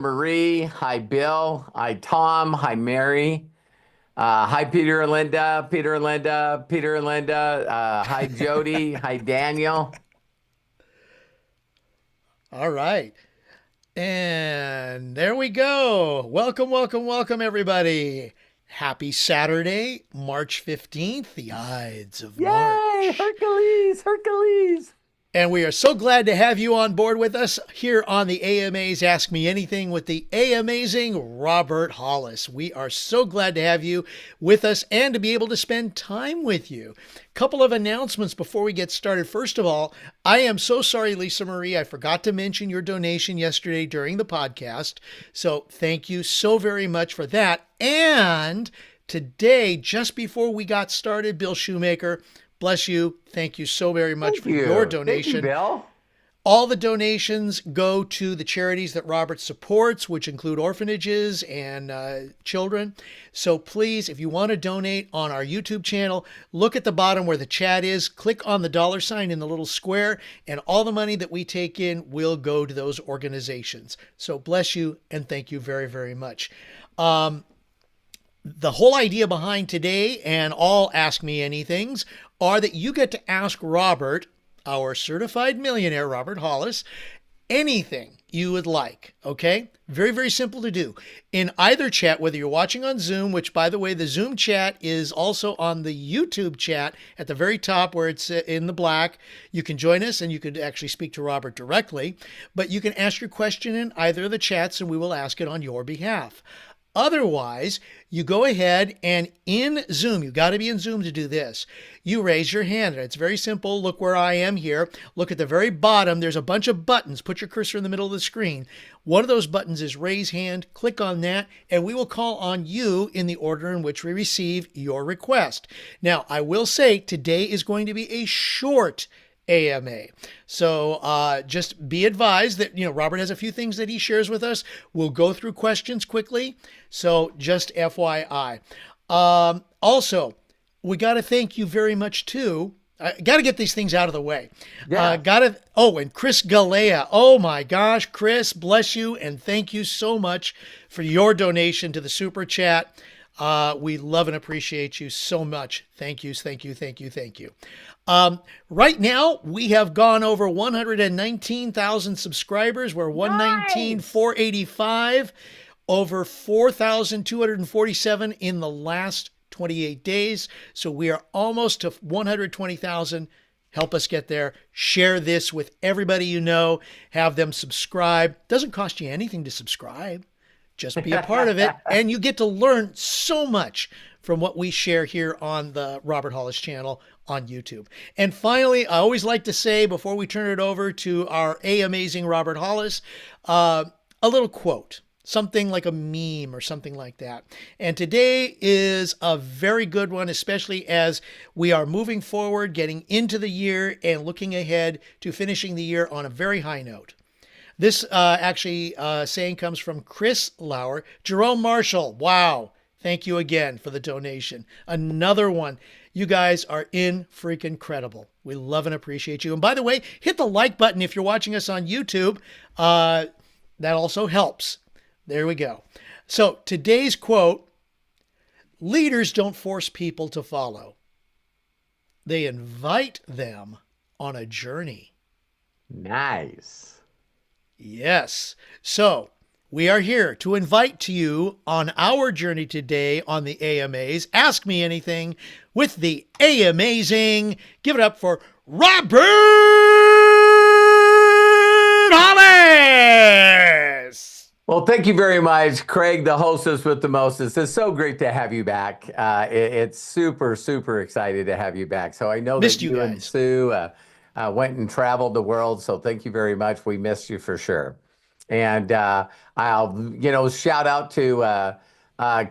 Marie. Hi, Bill. Hi, Tom. Hi, Mary. Hi, Peter and Linda. Peter and Linda. Peter and Linda. Hi, Jody. Hi, Daniel. All right. And there we go. Welcome, welcome, welcome, everybody. Happy Saturday, March 15th, the Ides of Yay! March. Hercules! Hercules! And we are so glad to have you on board with us here on the AMA's Ask Me Anything with the amazing Robert Hollis. We are so glad to have you with us and to be able to spend time with you. Couple of announcements before we get started. First of all, I am so sorry, Lisa Marie. I forgot to mention your donation yesterday during the podcast. So thank you so very much for that. And today, just before we got started, Bill Shoemaker, bless you. Thank you so very much Thank for your you. Thank you, donation. Bill. All the donations go to the charities that Robert supports, which include orphanages and children. So please, if you want to donate on our YouTube channel, look at the bottom where the chat is, click on the $ in the little square, and all the money that we take in will go to those organizations. So bless you and thank you very, very much. The whole idea behind today and all Ask Me Anythings are that you get to ask Robert, our certified millionaire, Robert Hollis, anything you would like. Okay? Very, very simple to do. In either chat, whether you're watching on Zoom, which by the way, the Zoom chat is also on the YouTube chat at the very top where it's in the black. You can join us and you could actually speak to Robert directly, but you can ask your question in either of the chats and we will ask it on your behalf. Otherwise, you go ahead and in Zoom, you got to be in Zoom to do this. You raise your hand. It's very simple. Look where I am here. Look at the very bottom. There's a bunch of buttons. Put your cursor in the middle of the screen. One of those buttons is raise hand. Click on that, and we will call on you in the order in which we receive your request. Now, I will say today is going to be a short AMA. So just be advised that, Robert has a few things that he shares with us. We'll go through questions quickly. So just FYI. Also, we got to thank you very much too. I got to get these things out of the way. Yeah. And Chris Galea. Oh my gosh, Chris, bless you. And thank you so much for your donation to the super chat. We love and appreciate you so much. Thank you, thank you, thank you, thank you. Right now, we have gone over 119,000 subscribers. We're 119,485, over 4,247 in the last 28 days. So we are almost to 120,000. Help us get there. Share this with everybody you know. Have them subscribe. Doesn't cost you anything to subscribe. Just be a part of it. And you get to learn so much from what we share here on the Robert Hollis channel on YouTube. And finally, I always like to say before we turn it over to our amazing Robert Hollis, a little quote, something like a meme or something like that. And today is a very good one, especially as we are moving forward, getting into the year and looking ahead to finishing the year on a very high note. This saying comes from Chris Lauer. Jerome Marshall, wow. Thank you again for the donation. Another one. You guys are in freaking credible. We love and appreciate you. And by the way, hit the like button if you're watching us on YouTube. That also helps. There we go. So today's quote, leaders don't force people to follow. They invite them on a journey. Nice. Yes. So we are here to invite to you on our journey today on the AMAs. Ask Me Anything with the A-Amazing. Give it up for Robert Hollis. Well, thank you very much, Craig, the hostess with the mostest. It's so great to have you back. It's super, super excited to have you back. So I know Missed that you you and guys. Sue went and traveled the world. So thank you very much. We missed you for sure. And I'll, shout out to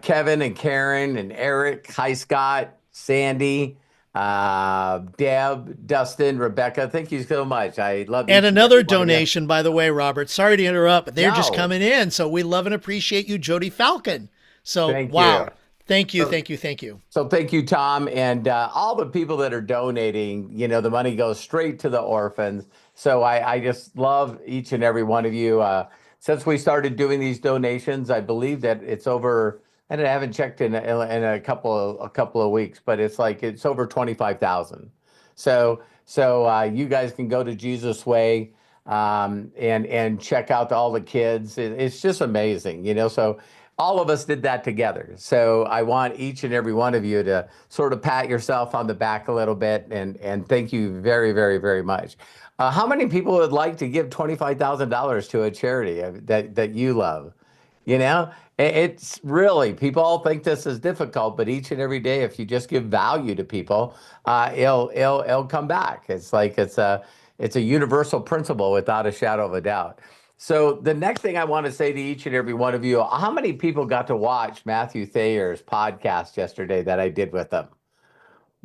Kevin and Karen and Eric. Hi, Scott, Sandy, Deb, Dustin, Rebecca. Thank you so much. I love you. And another donation, by the way, Robert. Sorry to interrupt, but they're just No. coming in. So we love and appreciate you, Jody Falcon. So, Thank wow. you. Thank you, So- thank you, thank you. So thank you, Tom, and all the people that are donating. The money goes straight to the orphans. So I just love each and every one of you. since we started doing these donations, I believe that it's over, and I haven't checked in a couple of weeks, but it's like it's over 25,000. So you guys can go to Jesus Way and check out all the kids. It's just amazing, you know. So all of us did that together. So I want each and every one of you to sort of pat yourself on the back a little bit and thank you very, very, very much. How many people would like to give $25,000 to a charity that you love? You know, it's really, people all think this is difficult, but each and every day, if you just give value to people, it'll come back. It's like it's a universal principle without a shadow of a doubt. So the next thing I want to say to each and every one of you, how many people got to watch Matthew Thayer's podcast yesterday that I did with them?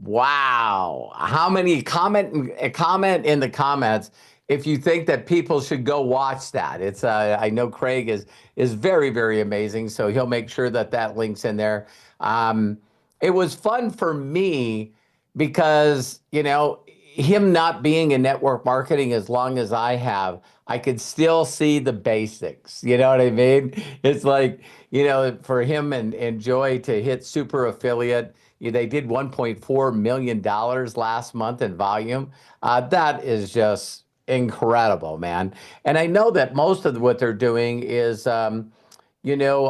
Wow. How many comment in the comments if you think that people should go watch that. It's I know Craig is very, very amazing, so he'll make sure that that link's in there. It was fun for me because, you know, him not being in network marketing as long as I have, I could still see the basics. You know what I mean? It's like, you know, for him and Joy to hit super affiliate, they did $1.4 million last month in volume. That is just incredible, man. And I know that most of what they're doing is, you know,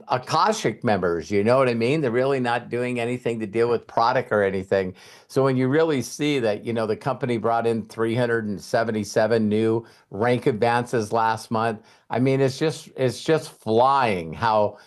Akashic members, you know what I mean? They're really not doing anything to deal with product or anything. So when you really see that, you know, the company brought in 377 new rank advances last month, I mean, it's just flying how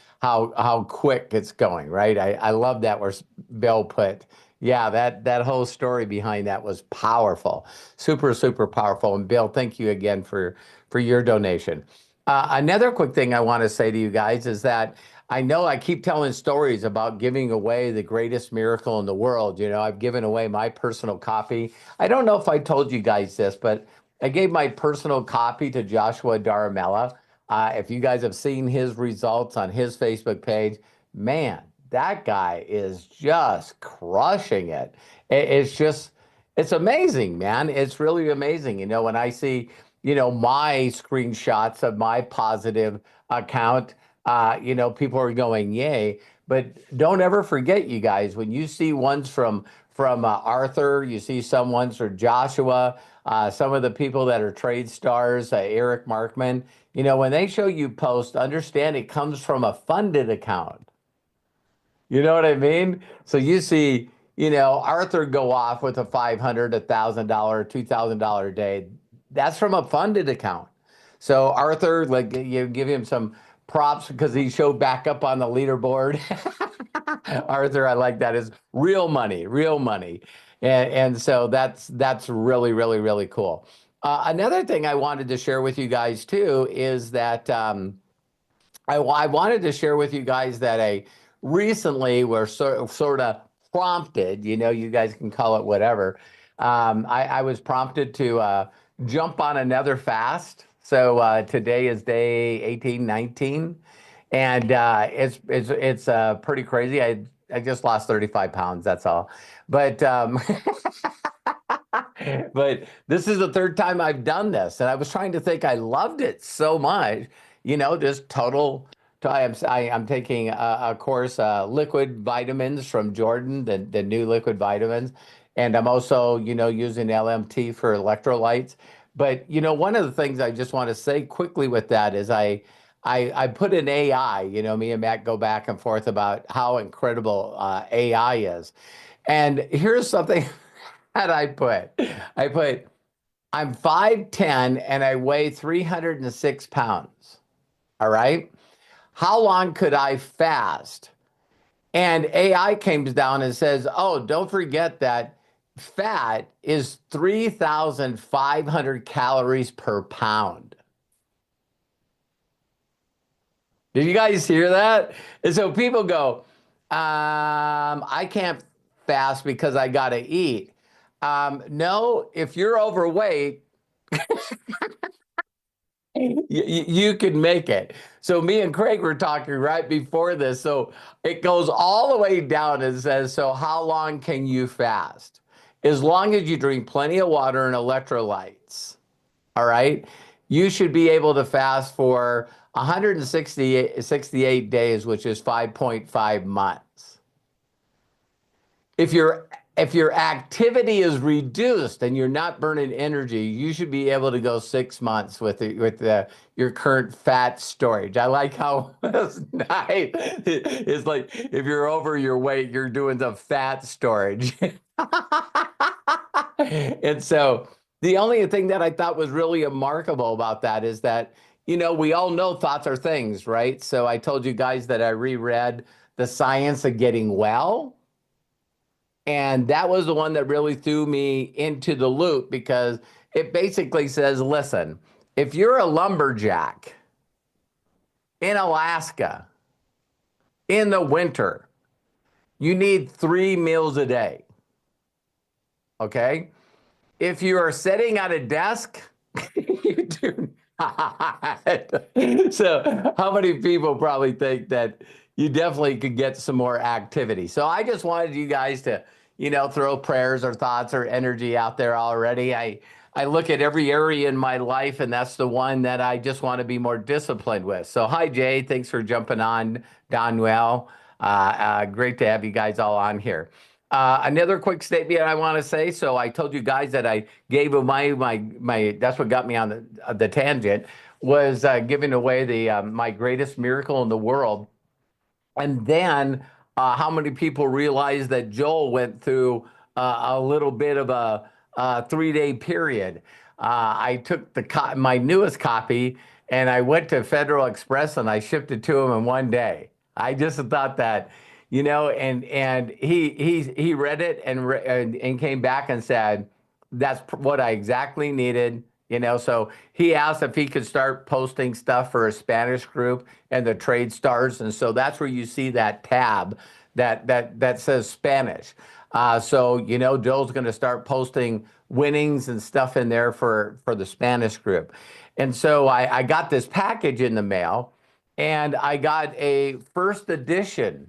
quick it's going, right? I love that where Bill put, yeah, that whole story behind that was powerful, super, super powerful. And Bill, thank you again for your donation. Another quick thing I want to say to you guys is that I know I keep telling stories about giving away the greatest miracle in the world. You know, I've given away my personal copy. I don't know if I told you guys this, but I gave my personal copy to Joshua Daramella. If you guys have seen his results on his Facebook page, man, that guy is just crushing it. It's just, it's amazing, man. It's really amazing. You know, when I see, you know, my screenshots of my positive account, you know, people are going, yay. But don't ever forget, you guys, when you see ones from Arthur, you see some ones from Joshua, some of the people that are trade stars, Eric Markman, you know, when they show you post, understand it comes from a funded account. You know what I mean? So you see, you know, Arthur go off with a $500, $1,000, $2,000 a day. That's from a funded account. So Arthur, like, you give him some props because he showed back up on the leaderboard. Arthur, I like that. Is real money, real money. And so that's really, really, really cool. Another thing I wanted to share with you guys too is that I wanted to share with you guys that I recently were sort of prompted, you know, you guys can call it whatever. I was prompted to jump on another fast. So today is day 18, 19, and it's pretty crazy. I just lost 35 pounds. That's all. But but this is the third time I've done this, and I was trying to think. I loved it so much, you know, just total. I'm taking a course, liquid vitamins from Jordan, the new liquid vitamins, and I'm also, you know, using LMT for electrolytes. But you know, one of the things I just want to say quickly with that is I put in AI. You know, me and Matt go back and forth about how incredible AI is, and here's something that I put. I put, I'm 5'10" and I weigh 306 pounds. All right. How long could I fast? And AI comes down and says, oh, don't forget that fat is 3,500 calories per pound. Did you guys hear that? And so people go, I can't fast because I got to eat. No, if you're overweight, you can make it. So me and Craig were talking right before this. So it goes all the way down and says, so how long can you fast? As long as you drink plenty of water and electrolytes. All right. you should be able to fast for 168 days, which is 5.5 months. If your activity is reduced and you're not burning energy, you should be able to go 6 months with your current fat storage. I like how it's nice. It's like if you're over your weight, you're doing the fat storage. And so the only thing that I thought was really remarkable about that is that, we all know thoughts are things, right? So I told you guys that I reread The Science of Getting Well. And that was the one that really threw me into the loop, because it basically says, listen, if you're a lumberjack in Alaska in the winter, you need 3 meals a day. Okay? If you are sitting at a desk, you do not. So how many people probably think that you definitely could get some more activity? So I just wanted you guys to, throw prayers or thoughts or energy out there already. I look at every area in my life, and that's the one that I just want to be more disciplined with. So hi, Jay. Thanks for jumping on, Donwell. Great to have you guys all on here. Another quick statement I want to say. So I told you guys that I gave my that's what got me on the tangent, was giving away my greatest miracle in the world. And then how many people realize that Joel went through a little bit of a 3-day period? I took my newest copy and I went to Federal Express and I shipped it to him in 1 day. I just thought that, and he read it and came back and said, that's what I exactly needed. So he asked if he could start posting stuff for a Spanish group and the trade stars. And so that's where you see that tab that says Spanish. So, Joel's going to start posting winnings and stuff in there for the Spanish group. And so I got this package in the mail, and I got a first edition.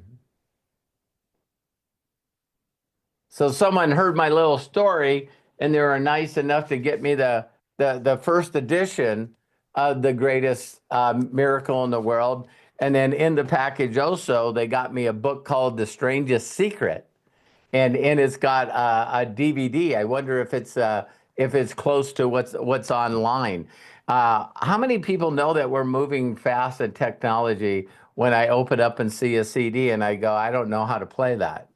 So someone heard my little story, and they were nice enough to get me the first edition of The Greatest Miracle in the World. And then in the package also, they got me a book called The Strangest Secret. And it's got a DVD. I wonder if it's close to what's online. How many people know that we're moving fast in technology when I open up and see a CD and I go, I don't know how to play that?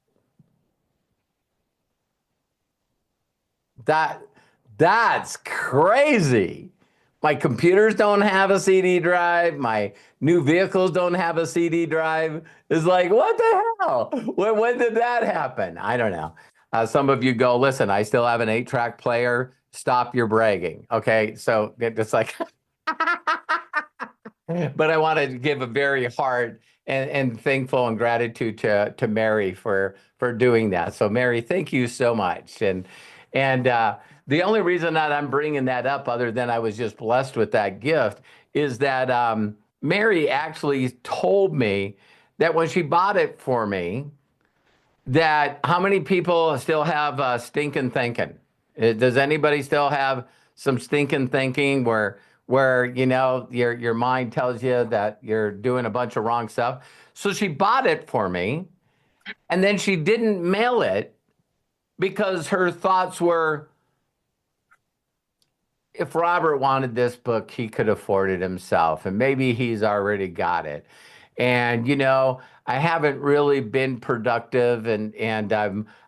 That's crazy. My computers don't have a CD drive. My new vehicles don't have a CD drive. It's like, what the hell? When did that happen? I don't know. Some of you go, listen, I still have an 8-track player. Stop your bragging. Okay. So it's like, but I want to give a very heart and thankful and gratitude to Mary for doing that. So Mary, thank you so much. And the only reason that I'm bringing that up, other than I was just blessed with that gift, is that Mary actually told me that when she bought it for me, that how many people still have stinking thinking? Does anybody still have some stinking thinking where your mind tells you that you're doing a bunch of wrong stuff? So she bought it for me, and then she didn't mail it because her thoughts were, if Robert wanted this book, he could afford it himself, and maybe he's already got it. And I haven't really been productive, and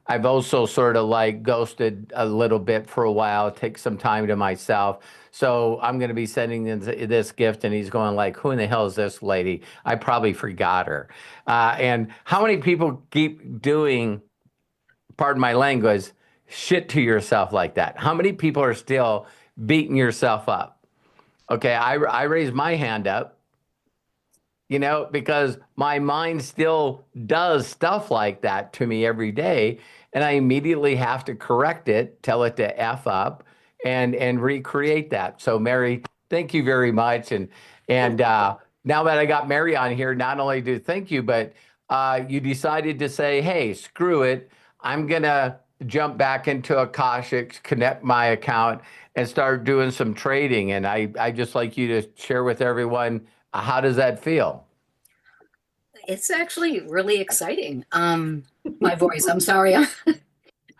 I've also sort of like ghosted a little bit for a while, take some time to myself. So I'm going to be sending this gift, and he's going like, who in the hell is this lady? I probably forgot her. And how many people keep doing, pardon my language, shit to yourself like that? How many people are still beating yourself up? Okay, I raised my hand up, because my mind still does stuff like that to me every day, and I immediately have to correct it, tell it to F up, and recreate that. So Mary, thank you very much. And now that I got Mary on here, not only do thank you, but you decided to say, hey, screw it. I'm gonna jump back into Akashic, connect my account, and start doing some trading. And I just like you to share with everyone, how does that feel? It's actually really exciting. My voice, I'm sorry.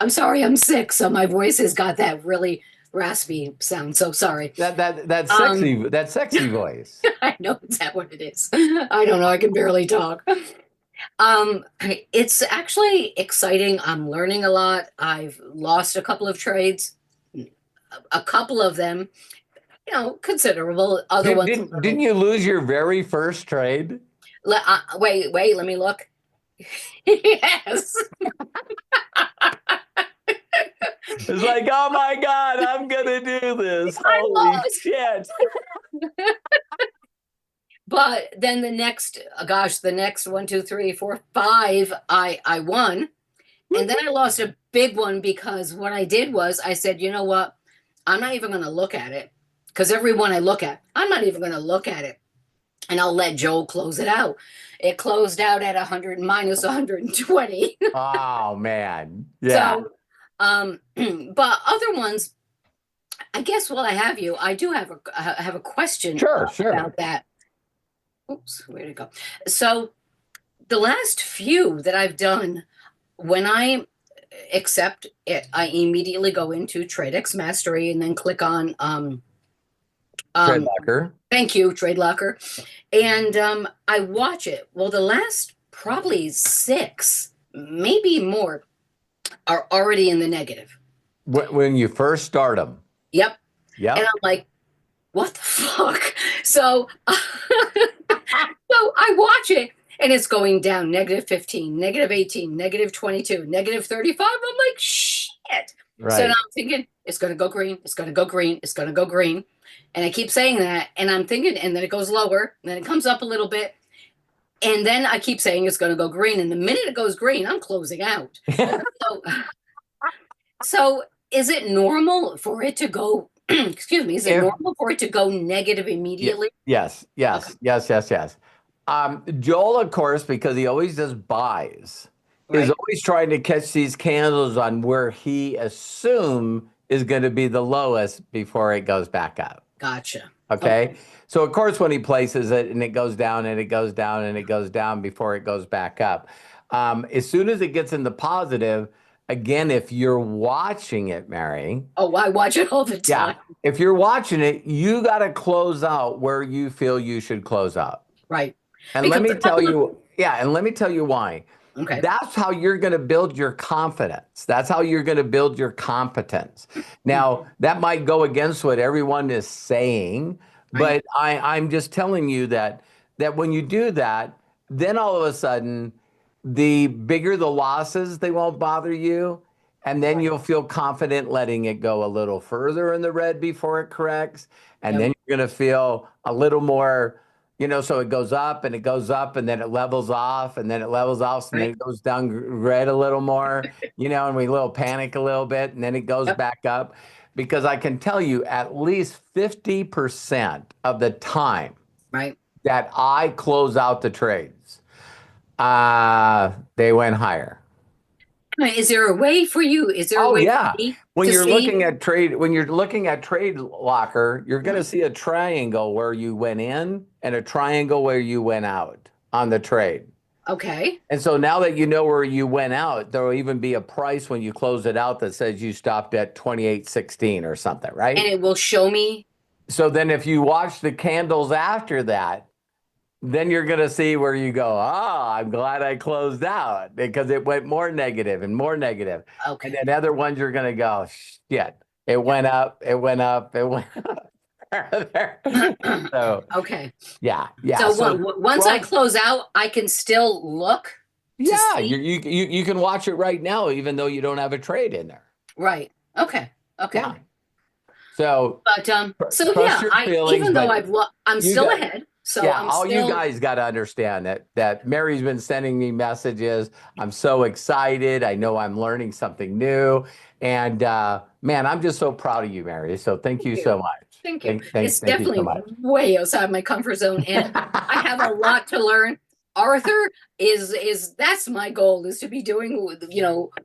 I'm sorry I'm sick, so my voice has got that really raspy sound. So sorry. That sexy voice. I know, is that what it is? I don't know. I can barely talk. It's actually exciting. I'm learning a lot. I've lost a couple of trades, a couple of them, considerable. Other ones. Didn't you lose your very first trade? Wait, let me look. Yes. It's like, oh my God, I'm gonna do this. I Holy lost. shit. But then the next 1, 2, 3, 4, 5, I won. And then I lost a big one because what I did was I said, you know what? I'm not even going to look at it, because every one I look at, I'm not even going to look at it. And I'll let Joel close it out. It closed out at 100 minus 120. Oh man. Yeah. So, but other ones, I guess while I have you, I do have a question Sure. about that. Oops, where'd it go? So the last few that I've done, when I accept it, I immediately go into TradeX Mastery and then click on Trade Locker. Thank you, Trade Locker. And I watch it. Well, the last probably 6, maybe more, are already in the negative. When you first start them. Yep. Yep. And I'm like, what the fuck? So, so I watch it and it's going down -15, -18, -22, -35. I'm like, shit. Right. So now I'm thinking it's going to go green. It's going to go green. It's going to go green. And I keep saying that. And I'm thinking, and then it goes lower. And then it comes up a little bit. And then I keep saying it's going to go green. And the minute it goes green, I'm closing out. So is it normal for it to go, excuse me, is it normal for it to go negative immediately? Yes. Okay. Joel, of course, because he always does buys, is always trying to catch these candles on where he assumes is going to be the lowest before it goes back up. Gotcha. Okay. So, of course, when he places it and it goes down and it goes down and it goes down before it goes back up, as soon as it gets in the positive, again, if you're watching it, Mary. Oh, I watch it all the time. Yeah. If you're watching it, you got to close out where you feel you should close out. Right. And let me tell you why. Okay. That's how you're going to build your confidence. That's how you're going to build your competence. Now, that might go against what everyone is saying, but I'm just telling you that when you do that, then all of a sudden, the bigger the losses, they won't bother you. And then you'll feel confident letting it go a little further in the red before it corrects. And then you're going to feel a little more, so it goes up and it goes up and then it levels off and then it levels off and then it goes down red a little more, and we panic a little bit and then it goes back up. Because I can tell you at least 50% of the time that I close out the trades, they went higher. Is there a way for you? Is there a way for me when to you're see? looking at Trade Locker, you're going to see a triangle where you went in and a triangle where you went out on the trade. Okay. And so now that you know where you went out, there will even be a price when you close it out that says you stopped at 28.16 or something, right? And it will show me. So then if you watch the candles after that, then you're going to see where you go, I'm glad I closed out, because it went more negative and more negative. Okay. And then other ones you're going to go, shit, it went up, it went up, it went up. So, okay. Yeah. So, once I close out, I can still look. Yeah, you can watch it right now, even though you don't have a trade in there. Right. Okay. Yeah. So, but even though I'm still ahead. So you guys got to understand that Mary's been sending me messages. I'm so excited. I know I'm learning something new, and man, I'm just so proud of you, Mary. So thank you so much. Thank you. It's definitely way outside my comfort zone, and I have a lot to learn. Arthur is that's my goal, is to be doing,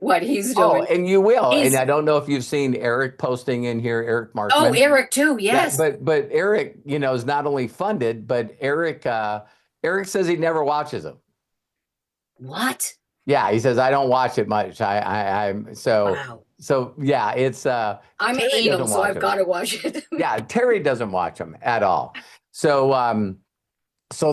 what he's Oh, doing. and you will. And He's I don't know if you've seen Eric posting in here, Eric Oh, Markman. Eric too. Yeah, Yes. but Eric, is not only funded, but Eric says he never watches them. What? Yeah, he says I don't watch it much. I'm Wow. so yeah, it's I'm Terry anal, doesn't so watch I've them. got to watch it. Yeah, Terry doesn't watch them at all. So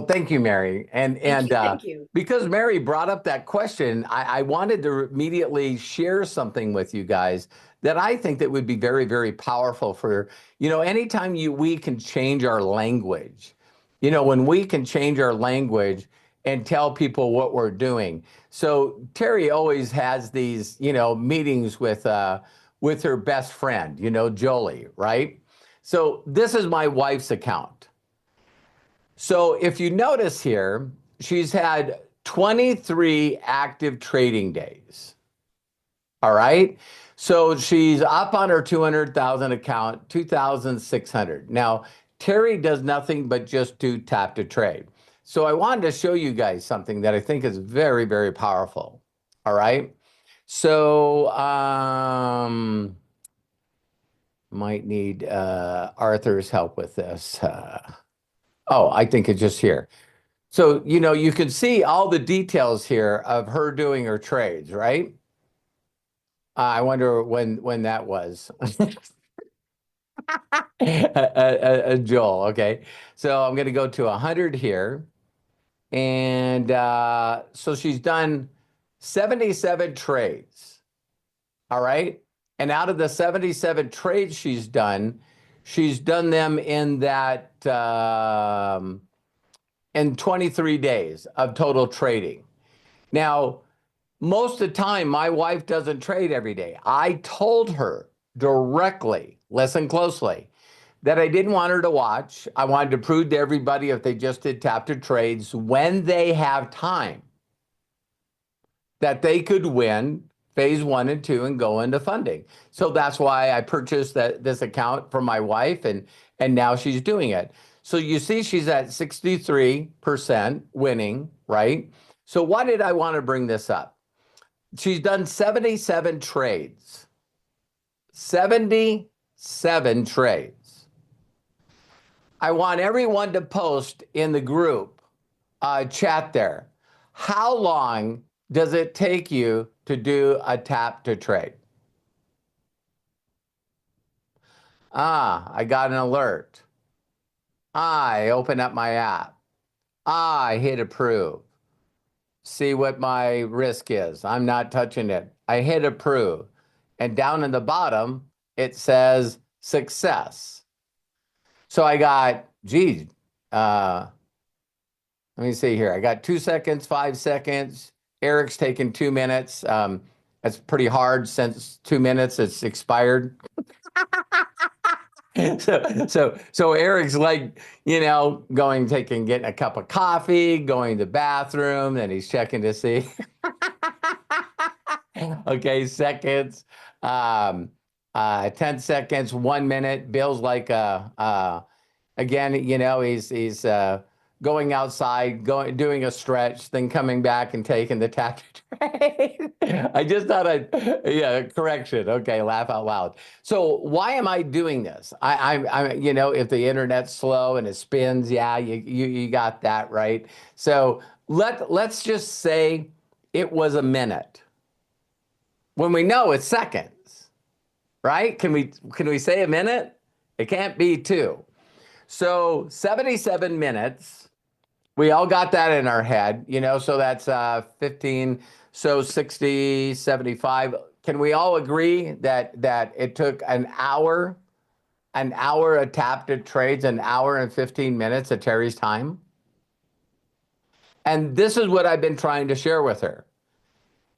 thank you, Mary. Thank you. Because Mary brought up that question, I wanted to immediately share something with you guys that I think that would be very, very powerful for, anytime we can change our language, when we can change our language and tell people what we're doing. So Terry always has these, meetings with her best friend, Jolie, right? So this is my wife's account. So if you notice here, she's had 23 active trading days. All right. So she's up on her 200,000 account, 2,600. Now, Terry does nothing but just do tap to trade. So I wanted to show you guys something that I think is very, very powerful. All right. So, might need Arthur's help with this. Oh, I think it's just here. So, you can see all the details here of her doing her trades, right? I wonder when that was. Joel, okay. So I'm going to go to 100 here. And so she's done 77 trades. All right. And out of the 77 trades she's done them in that in 23 days of total trading. Now, most of the time, my wife doesn't trade every day. I told her directly, listen closely, that I didn't want her to watch. I wanted to prove to everybody, if they just did tap to trades when they have time, that they could win phase 1 and 2 and go into funding. So that's why I purchased this account for my wife, and now she's doing it. So you see she's at 63% winning, right? So why did I want to bring this up? She's done 77 trades. 77 trades. I want everyone to post in the group chat there. How long does it take you to do a tap to trade? I got an alert. I open up my app. I hit approve. See what my risk is. I'm not touching it. I hit approve. And down in the bottom, it says success. So I got, let me see here. I got 2 seconds, 5 seconds. Eric's taken 2 minutes. That's pretty hard since 2 minutes, it's expired. So Eric's like, getting a cup of coffee, going to the bathroom, and he's checking to see. Okay, seconds, 10 seconds, 1 minute. Bill's like, again, he's going outside, doing a stretch, then coming back and taking the tap to trade. I just thought correction. Okay, laugh out loud. So why am I doing this? I if the internet's slow and it spins, yeah, you got that right. So let's just say it was a minute, when we know it's seconds, right? Can we say a minute? It can't be 2. So 77 minutes. We all got that in our head, so that's 15, so 60, 75. Can we all agree that it took an hour of tap to trades, an hour and 15 minutes of Terry's time? And this is what I've been trying to share with her,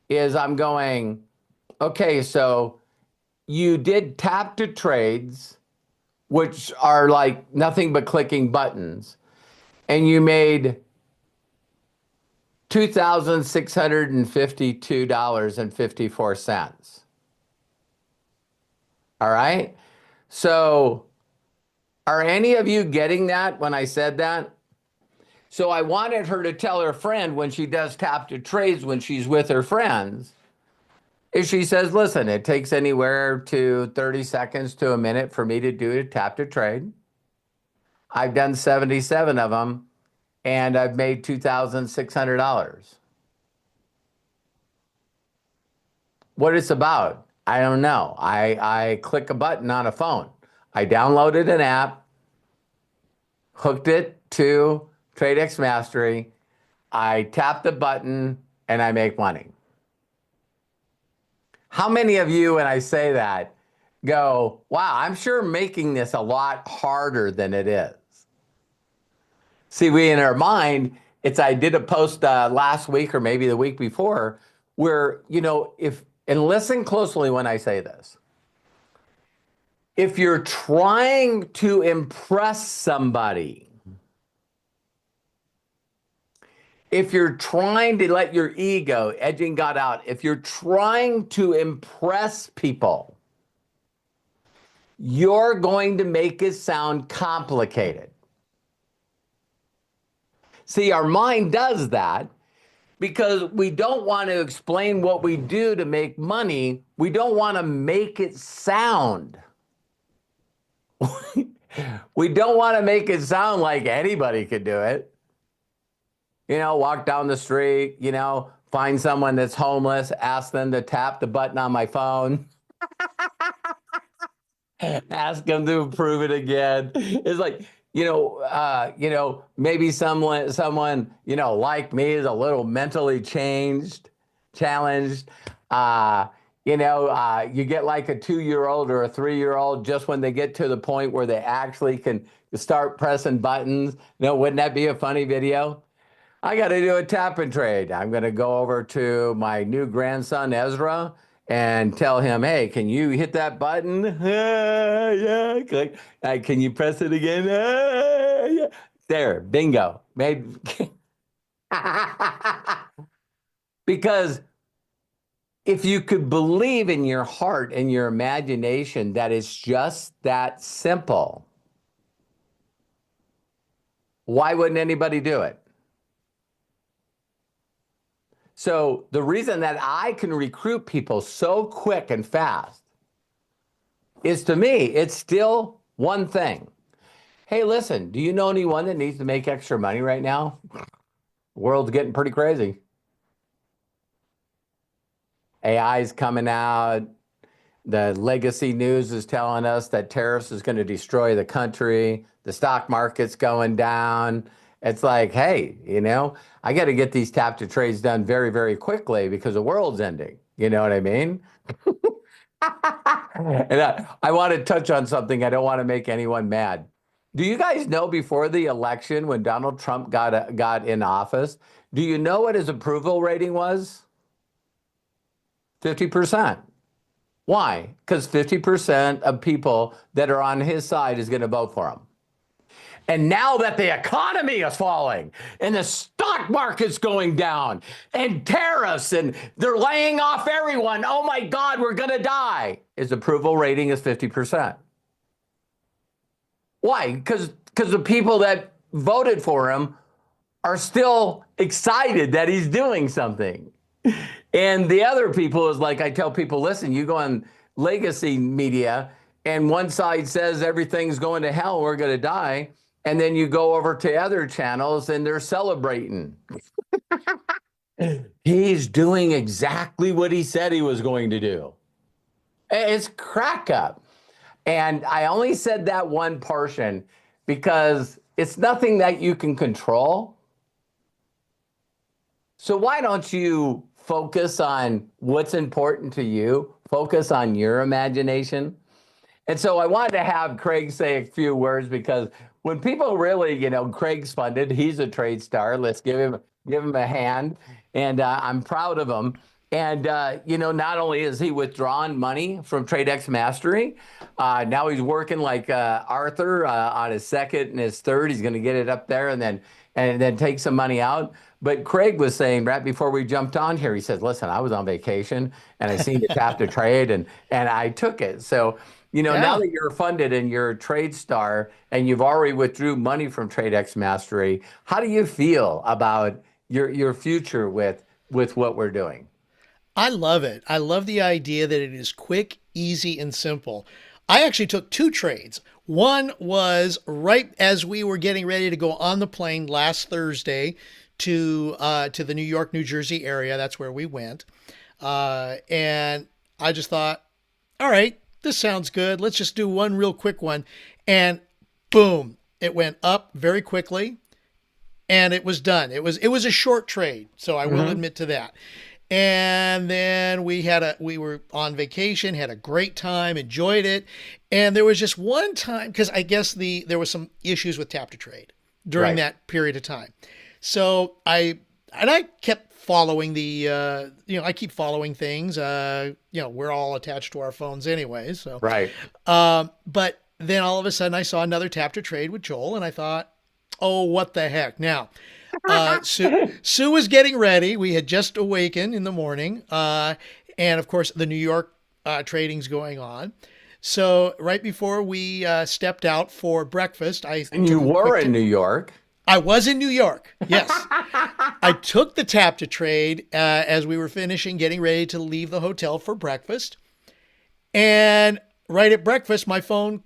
is I'm going, okay, so you did tap to trades, which are like nothing but clicking buttons, and you made $2,652.54. All right. So are any of you getting that when I said that? So I wanted her to tell her friend when she does tap to trades when she's with her friends, if she says, listen, it takes anywhere to 30 seconds to a minute for me to do a tap to trade. I've done 77 of them and I've made $2,600. What it's about, I don't know. I click a button on a phone. I downloaded an app, hooked it to TradeX Mastery. I tap the button and I make money. How many of you, when I say that, go, wow, I'm sure making this a lot harder than it is? See, we in our mind, I did a post last week or maybe the week before where, and listen closely when I say this. If you're trying to impress somebody, if you're trying to let your ego edging God out, if you're trying to impress people, you're going to make it sound complicated. See, our mind does that because we don't want to explain what we do to make money. We don't want to make it sound. We don't want to make it sound like anybody could do it. Walk down the street, find someone that's homeless, ask them to tap the button on my phone. Ask them to approve it again. It's like, maybe someone, like me is a little mentally challenged. You get like a 2-year-old or a 3-year-old just when they get to the point where they actually can start pressing buttons. Wouldn't that be a funny video? I got to do a tap and trade. I'm going to go over to my new grandson, Ezra, and tell him, hey, can you hit that button? Yeah. Click. Can you press it again? Yeah. There, bingo. Made. Because if you could believe in your heart and your imagination that it's just that simple, why wouldn't anybody do it? So the reason that I can recruit people so quick and fast is, to me, it's still one thing. Hey, listen, do you know anyone that needs to make extra money right now? The world's getting pretty crazy. AI's coming out. The legacy news is telling us that tariffs is going to destroy the country. The stock market's going down. It's like, hey, I got to get these tap to trades done very, very quickly because the world's ending. You know what I mean? And I want to touch on something. I don't want to make anyone mad. Do you guys know before the election when Donald Trump got in office, do you know what his approval rating was? 50%. Why? Because 50% of people that are on his side is going to vote for him. And now that the economy is falling and the stock market's going down and tariffs and they're laying off everyone, oh my God, we're going to die. His approval rating is 50%. Why? Because the people that voted for him are still excited that he's doing something. And the other people is like, I tell people, listen, you go on legacy media and one side says everything's going to hell, we're going to die. And then you go over to other channels and they're celebrating. He's doing exactly what he said he was going to do. It's crack up. And I only said that one portion because it's nothing that you can control. So why don't you focus on what's important to you? Focus on your imagination. And so I wanted to have Craig say a few words because when people really, Craig's funded, he's a trade star. Let's give him a hand. And I'm proud of him. And, not only is he withdrawn money from TradeX Mastery, now he's working like Arthur on his second and his third. He's going to get it up there and then take some money out. But Craig was saying right before we jumped on here, he said, listen, I was on vacation and I seen the tap to trade and I took it. So Now Yeah. that you're funded and you're a trade star and you've already withdrew money from TradeX Mastery, how do you feel about your future with what we're doing? I love it. I love the idea that it is quick, easy, and simple. I actually took two trades. One was right as we were getting ready to go on the plane last Thursday to the New York, New Jersey area. That's where we went, and I just thought, all right, this sounds good. Let's just do one real quick one, and boom, it went up very quickly, and it was done. It was a short trade, so I will Hmm. admit to that. And then we were on vacation, had a great time, enjoyed it. And there was just one time because I guess there was some issues with tap to trade during Right. that period of time. So I kept following I keep following things. We're all attached to our phones anyway. So, Right. but then all of a sudden I saw another tap to trade with Joel, and I thought, oh, what the heck? Now, Sue was getting ready. We had just awakened in the morning, and of course the New York trading's going on. So right before we stepped out for breakfast, I And you took a were quick. in New York. I was in New York. Yes, I took the tap to trade as we were finishing, getting ready to leave the hotel for breakfast, and right at breakfast, my phone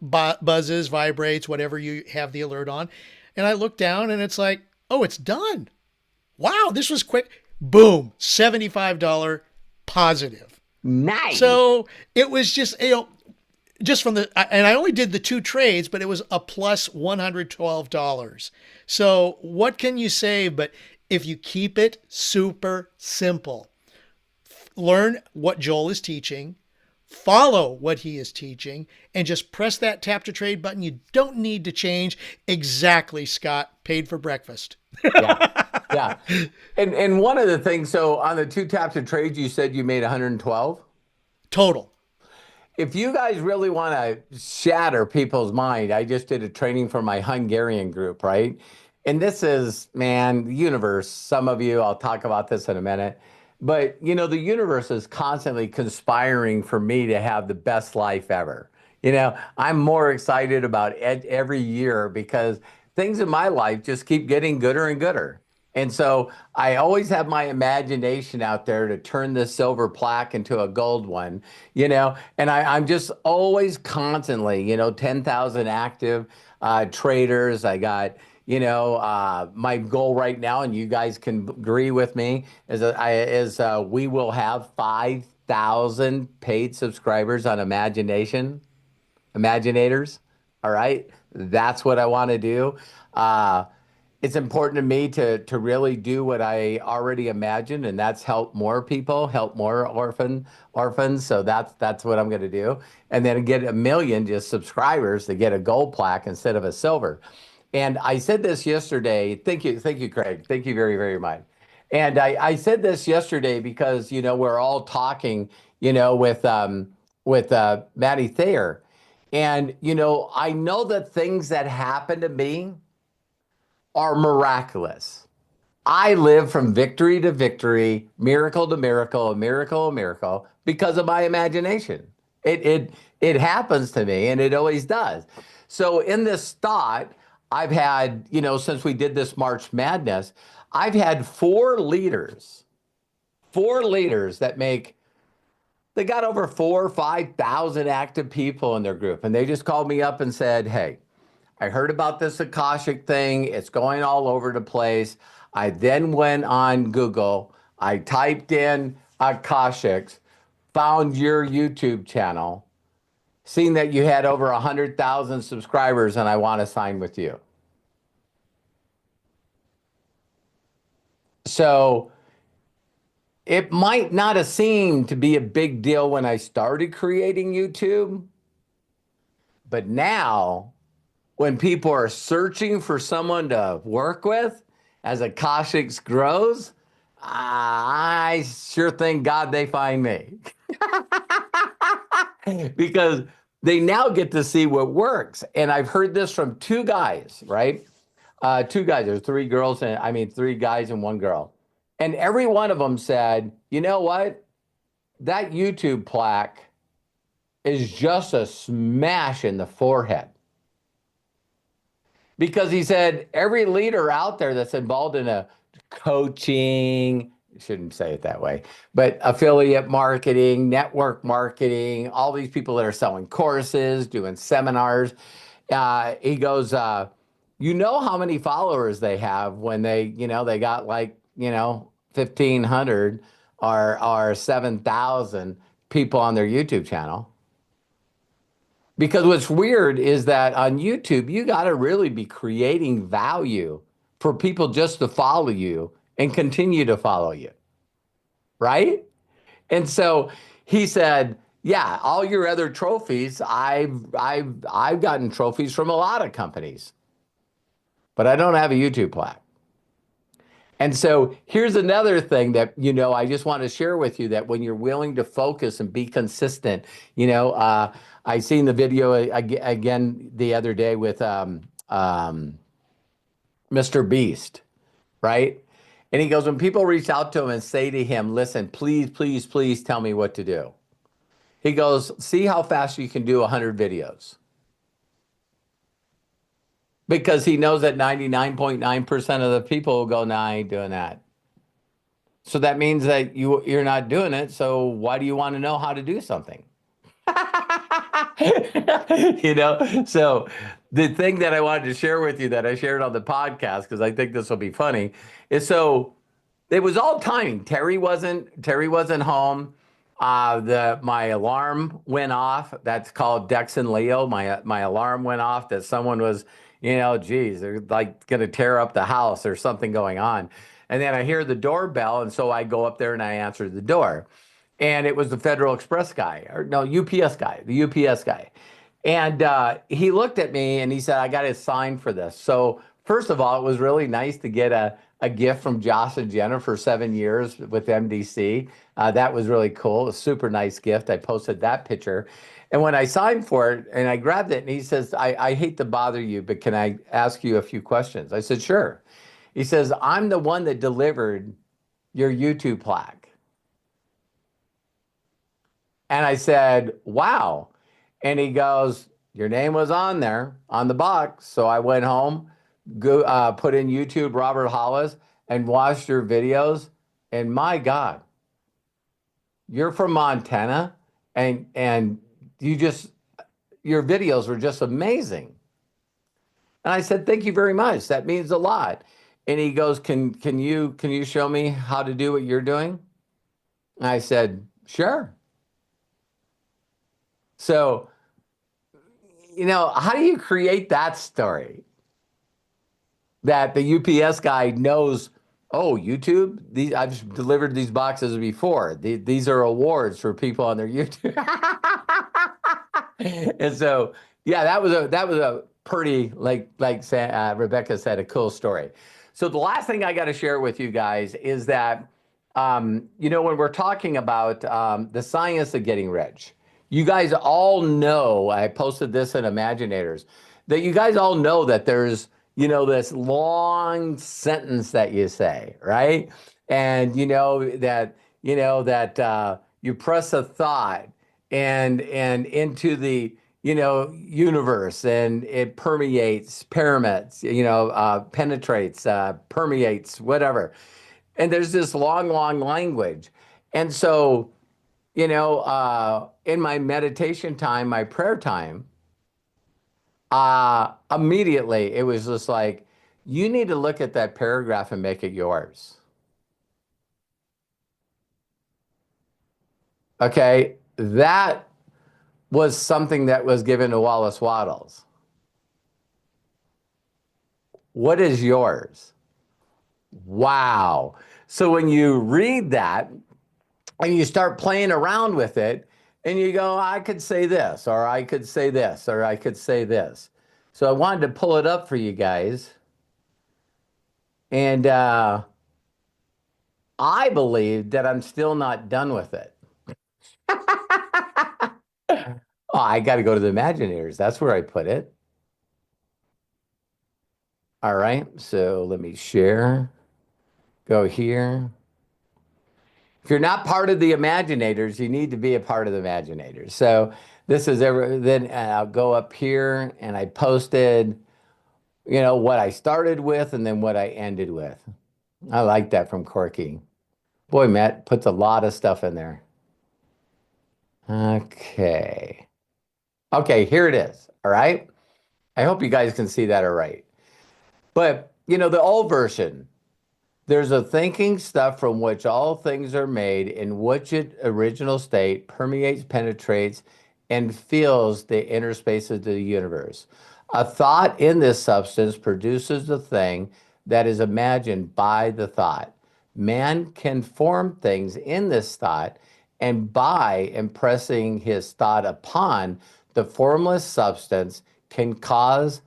buzzes, vibrates, whatever you have the alert on. And I look down and it's like, oh, it's done. Wow, this was quick. Boom, $75 positive. Nice. So it was just from and I only did the two trades, but it was a plus $112. So what can you say? But if you keep it super simple, learn what Joel is teaching, follow what he is teaching, and just press that tap to trade button. You don't need to change. Exactly, Scott. Paid for breakfast. Yeah. Yeah. And one of the things, so on the two taps of trades, you said you made 112. Total. If you guys really want to shatter people's mind, I just did a training for my Hungarian group, right? And this is, man, the universe. Some of you, I'll talk about this in a minute. But, the universe is constantly conspiring for me to have the best life ever. I'm more excited about every year because things in my life just keep getting gooder and gooder. And so I always have my imagination out there to turn this silver plaque into a gold one, and I'm just always constantly, 10,000 active traders. I got, my goal right now, and you guys can agree with me, is we will have 5,000 paid subscribers on Imaginators. All right. That's what I want to do. It's important to me to really do what I already imagined, and that's help more people, help more orphans. So that's what I'm going to do, and then get 1 million just subscribers to get a gold plaque instead of a silver. And I said this yesterday. Thank you, Craig. Thank you very, very much. And I said this yesterday because we're all talking, with Maddie Thayer, and I know that things that happen to me are miraculous. I live from victory to victory, miracle to miracle, miracle to miracle because of my imagination. It happens to me, and it always does. So in this thought, I've had, since we did this March Madness, I've had four leaders they got over 4,000 or 5,000 active people in their group, and they just called me up and said, "Hey, I heard about this Akashic thing. It's going all over the place." I then went on Google. I typed in Akashics, found your YouTube channel, seen that you had over 100,000 subscribers, and I want to sign with you. So it might not have seemed to be a big deal when I started creating YouTube, but now when people are searching for someone to work with as Akashics grows, I sure thank God they find me because they now get to see what works. And I've heard this from two guys, right? Two guys. There's three guys and one girl. And every one of them said, you know what? That YouTube plaque is just a smash in the forehead. Because he said every leader out there that's involved in a coaching, shouldn't say it that way, but affiliate marketing, network marketing, all these people that are selling courses, doing seminars, he goes, you know how many followers they have when they got like, 1,500 or 7,000 people on their YouTube channel. Because what's weird is that on YouTube, you got to really be creating value for people just to follow you and continue to follow you. Right? And so he said, yeah, all your other trophies, I've gotten trophies from a lot of companies, but I don't have a YouTube plaque. And so here's another thing that, I just want to share with you, that when you're willing to focus and be consistent, I seen the video again the other day with Mr. Beast, right? And he goes, when people reach out to him and say to him, listen, please, please, please tell me what to do. He goes, see how fast you can do 100 videos. Because he knows that 99.9% of the people will go, nah, I ain't doing that. So that means that you're not doing it. So why do you want to know how to do something? So the thing that I wanted to share with you that I shared on the podcast, because I think this will be funny, is so it was all timing. Terry wasn't home. My alarm went off. That's called Dex and Leo. My alarm went off that someone was, geez, they're like going to tear up the house or something going on. And then I hear the doorbell, and so I go up there and I answer the door. And it was the Federal Express guy, or no, UPS guy, the UPS guy. And he looked at me and he said, I got a sign for this. So first of all, it was really nice to get a gift from Josh and Jenna for 7 years with MDC. That was really cool. A super nice gift. I posted that picture. And when I signed for it and I grabbed it, and he says, I hate to bother you, but can I ask you a few questions? I said, sure. He says, I'm the one that delivered your YouTube plaque. And I said, wow. And he goes, your name was on there on the box. So I went home, put in YouTube Robert Hollis, and watched your videos. And my God, you're from Montana, and your videos were just amazing. And I said, thank you very much. That means a lot. And he goes, can you show me how to do what you're doing? And I said, sure. So, how do you create that story? That the UPS guy knows, oh, YouTube, I've delivered these boxes before. These are awards for people on their YouTube. And so, yeah, that was a pretty, like Rebecca said, a cool story. So the last thing I got to share with you guys is that, when we're talking about the science of getting rich, you guys all know, I posted this in Imaginators, that you guys all know that there's, this long sentence that you say, right? And that you press a thought and into the universe, and it permeates, penetrates, permeates, whatever. And there's this long language. And so, in my meditation time, my prayer time, immediately it was just like, you need to look at that paragraph and make it yours. Okay, that was something that was given to Wallace Waddles. What is yours? Wow. So when you read that and you start playing around with it, and you go, I could say this, or I could say this, or I could say this. So I wanted to pull it up for you guys. And I believe that I'm still not done with it. Oh, I got to go to the Imaginators. That's where I put it. All right, so let me share. Go here. If you're not part of the Imaginators, you need to be a part of the Imaginators. So this is then I'll go up here and I posted, what I started with and then what I ended with. I like that from Corky. Boy, Matt puts a lot of stuff in there. Okay. Okay, here it is. All right. I hope you guys can see that all right. But, the old version, there's a thinking stuff from which all things are made, in which its original state permeates, penetrates, and fills the inner spaces of the universe. A thought in this substance produces the thing that is imagined by the thought. Man can form things in this thought, and by impressing his thought upon the formless substance, can cause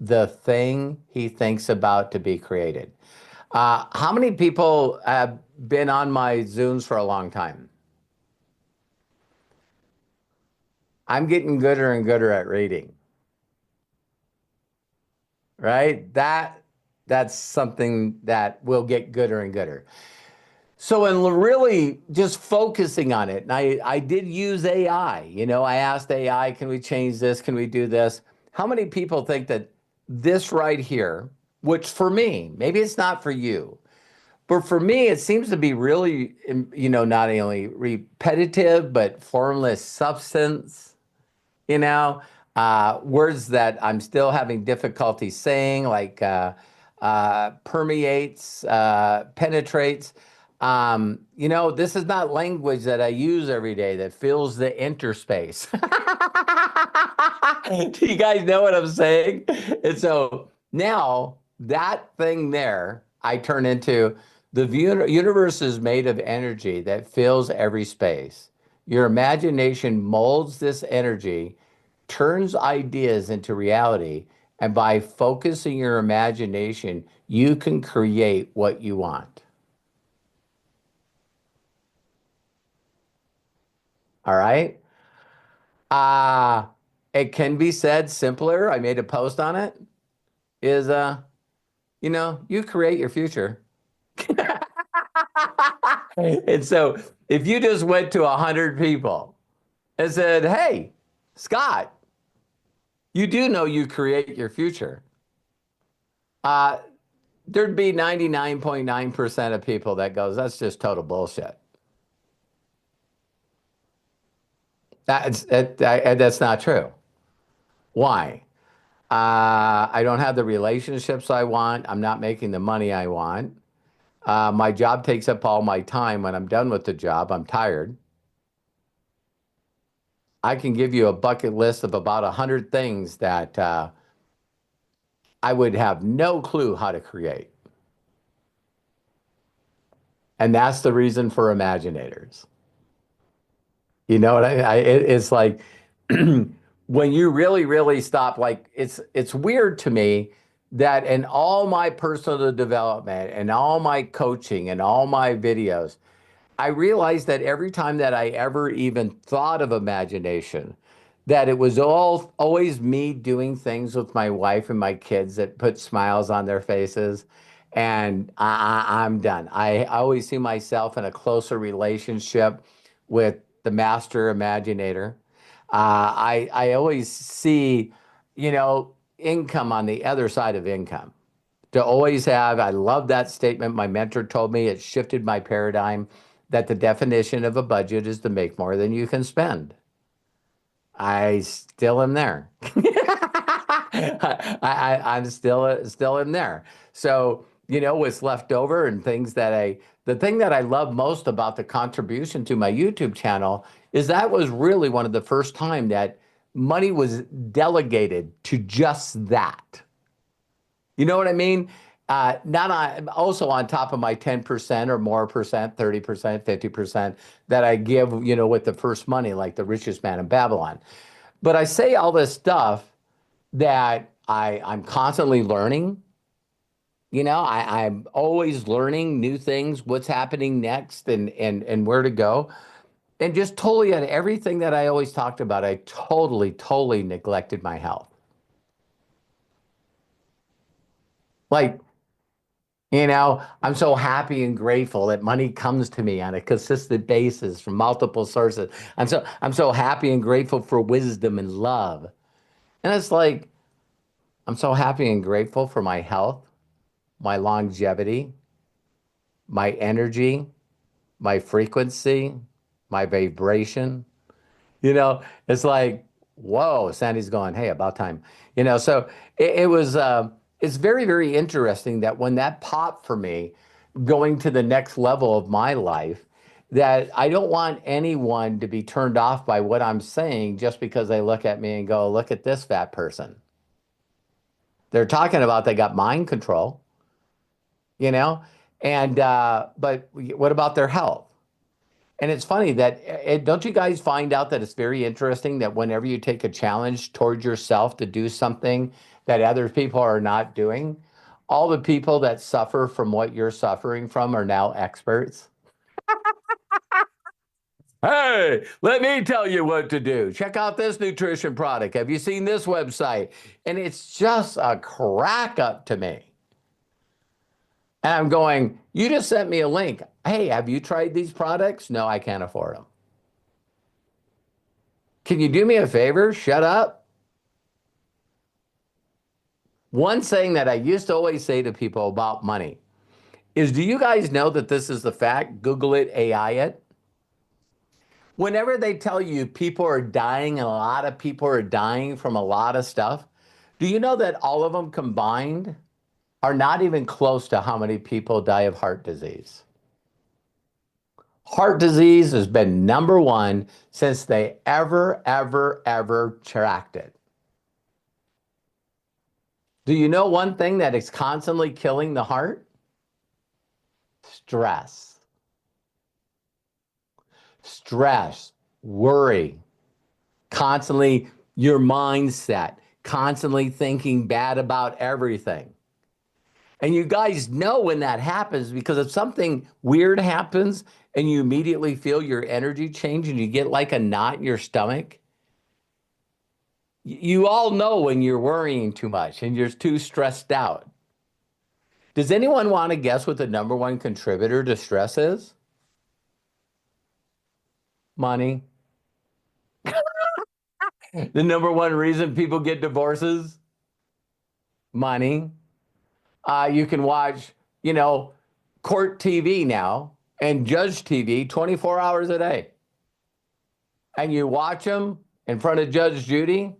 the thing he thinks about to be created. How many people have been on my Zooms for a long time? I'm getting gooder and gooder at reading. Right? That's something that will get gooder and gooder. So in really just focusing on it, and I did use AI. I asked AI, can we change this? Can we do this? How many people think that this right here, which for me, maybe it's not for you, but for me, it seems to be really, not only repetitive, but formless substance, words that I'm still having difficulty saying, like permeates, penetrates. This is not language that I use every day that fills the interspace. Do you guys know what I'm saying? And so now that thing there, I turn into the universe is made of energy that fills every space. Your imagination molds this energy, turns ideas into reality, and by focusing your imagination, you can create what you want. All right. It can be said simpler. I made a post on it. Is you create your future. And so if you just went to 100 people and said, hey, Scott, you do know you create your future. There'd be 99.9% of people that goes, that's just total bullshit. That's not true. Why? I don't have the relationships I want. I'm not making the money I want. My job takes up all my time. When I'm done with the job, I'm tired. I can give you a bucket list of about 100 things that I would have no clue how to create. And that's the reason for Imaginators. You know what it's like when you really, really stop, like it's weird to me that in all my personal development and all my coaching and all my videos, I realized that every time that I ever even thought of imagination, that it was always me doing things with my wife and my kids that put smiles on their faces. And I'm done. I always see myself in a closer relationship with the master imaginator. I always see, income on the other side of income. To always have, I love that statement. My mentor told me it shifted my paradigm that the definition of a budget is to make more than you can spend. I still am there. I'm still in there. So, what's left over and things that the thing that I love most about the contribution to my YouTube channel is that was really one of the first time that money was delegated to just that. You know what I mean? Not on, also on top of my 10% or more percent, 30%, 50% that I give, with the first money, like the richest man in Babylon. But I say all this stuff that I'm constantly learning. I'm always learning new things, what's happening next and where to go. And just totally at everything that I always talked about, I totally neglected my health. Like, I'm so happy and grateful that money comes to me on a consistent basis from multiple sources. I'm so happy and grateful for wisdom and love. And it's like, I'm so happy and grateful for my health, my longevity, my energy, my frequency, my vibration. It's like, whoa, Sandy's going, hey, about time. So it's very, very interesting that when that popped for me, going to the next level of my life, that I don't want anyone to be turned off by what I'm saying just because they look at me and go, look at this fat person. They're talking about they got mind control, you know, but what about their health? And it's funny that don't you guys find out that it's very interesting that whenever you take a challenge towards yourself to do something that other people are not doing, all the people that suffer from what you're suffering from are now experts? Hey, let me tell you what to do. Check out this nutrition product. Have you seen this website? And it's just a crack up to me. And I'm going, you just sent me a link. Hey, have you tried these products? No, I can't afford them. Can you do me a favor? Shut up. One saying that I used to always say to people about money is, do you guys know that this is the fact? Google it, AI it. Whenever they tell you people are dying and a lot of people are dying from a lot of stuff, do you know that all of them combined are not even close to how many people die of heart disease? Heart disease has been number one since they ever tracked it. Do you know one thing that is constantly killing the heart? Stress. Stress, worry, constantly your mindset, constantly thinking bad about everything. And you guys know when that happens, because if something weird happens and you immediately feel your energy change and you get like a knot in your stomach, you all know when you're worrying too much and you're too stressed out. Does anyone want to guess what the number one contributor to stress is? Money. The number one reason people get divorces? Money. You can watch, court TV now and judge TV 24 hours a day. And you watch them in front of Judge Judy,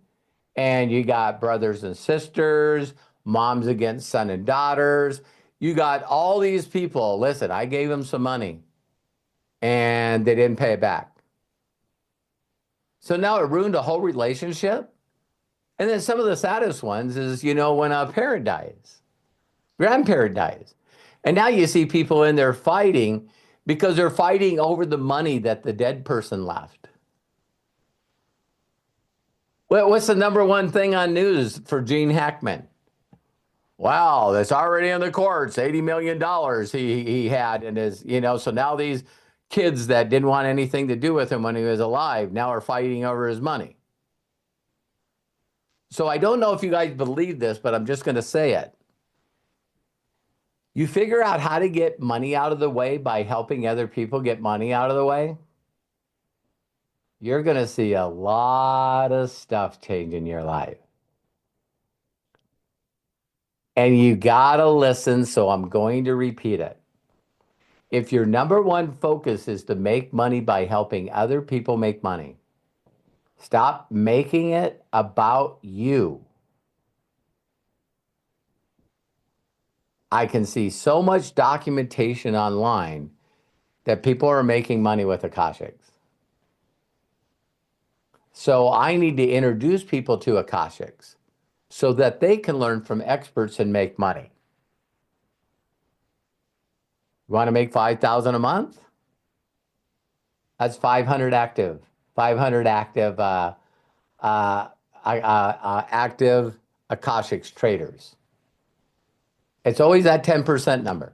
and you got brothers and sisters, moms against son and daughters. You got all these people. Listen, I gave them some money, and they didn't pay it back. So now it ruined a whole relationship. And then some of the saddest ones is, when a parent dies, grandparent dies. And now you see people in there fighting because they're fighting over the money that the dead person left. Well, what's the number one thing on news for Gene Hackman? Wow, that's already in the courts, $80 million he had in his, so now these kids that didn't want anything to do with him when he was alive now are fighting over his money. So I don't know if you guys believe this, but I'm just going to say it. You figure out how to get money out of the way by helping other people get money out of the way, you're going to see a lot of stuff change in your life. And you got to listen, so I'm going to repeat it. If your number one focus is to make money by helping other people make money, stop making it about you. I can see so much documentation online that people are making money with Akashics. So I need to introduce people to Akashics so that they can learn from experts and make money. You want to make $5,000 a month? That's 500 active active Akashics traders. It's always that 10% number.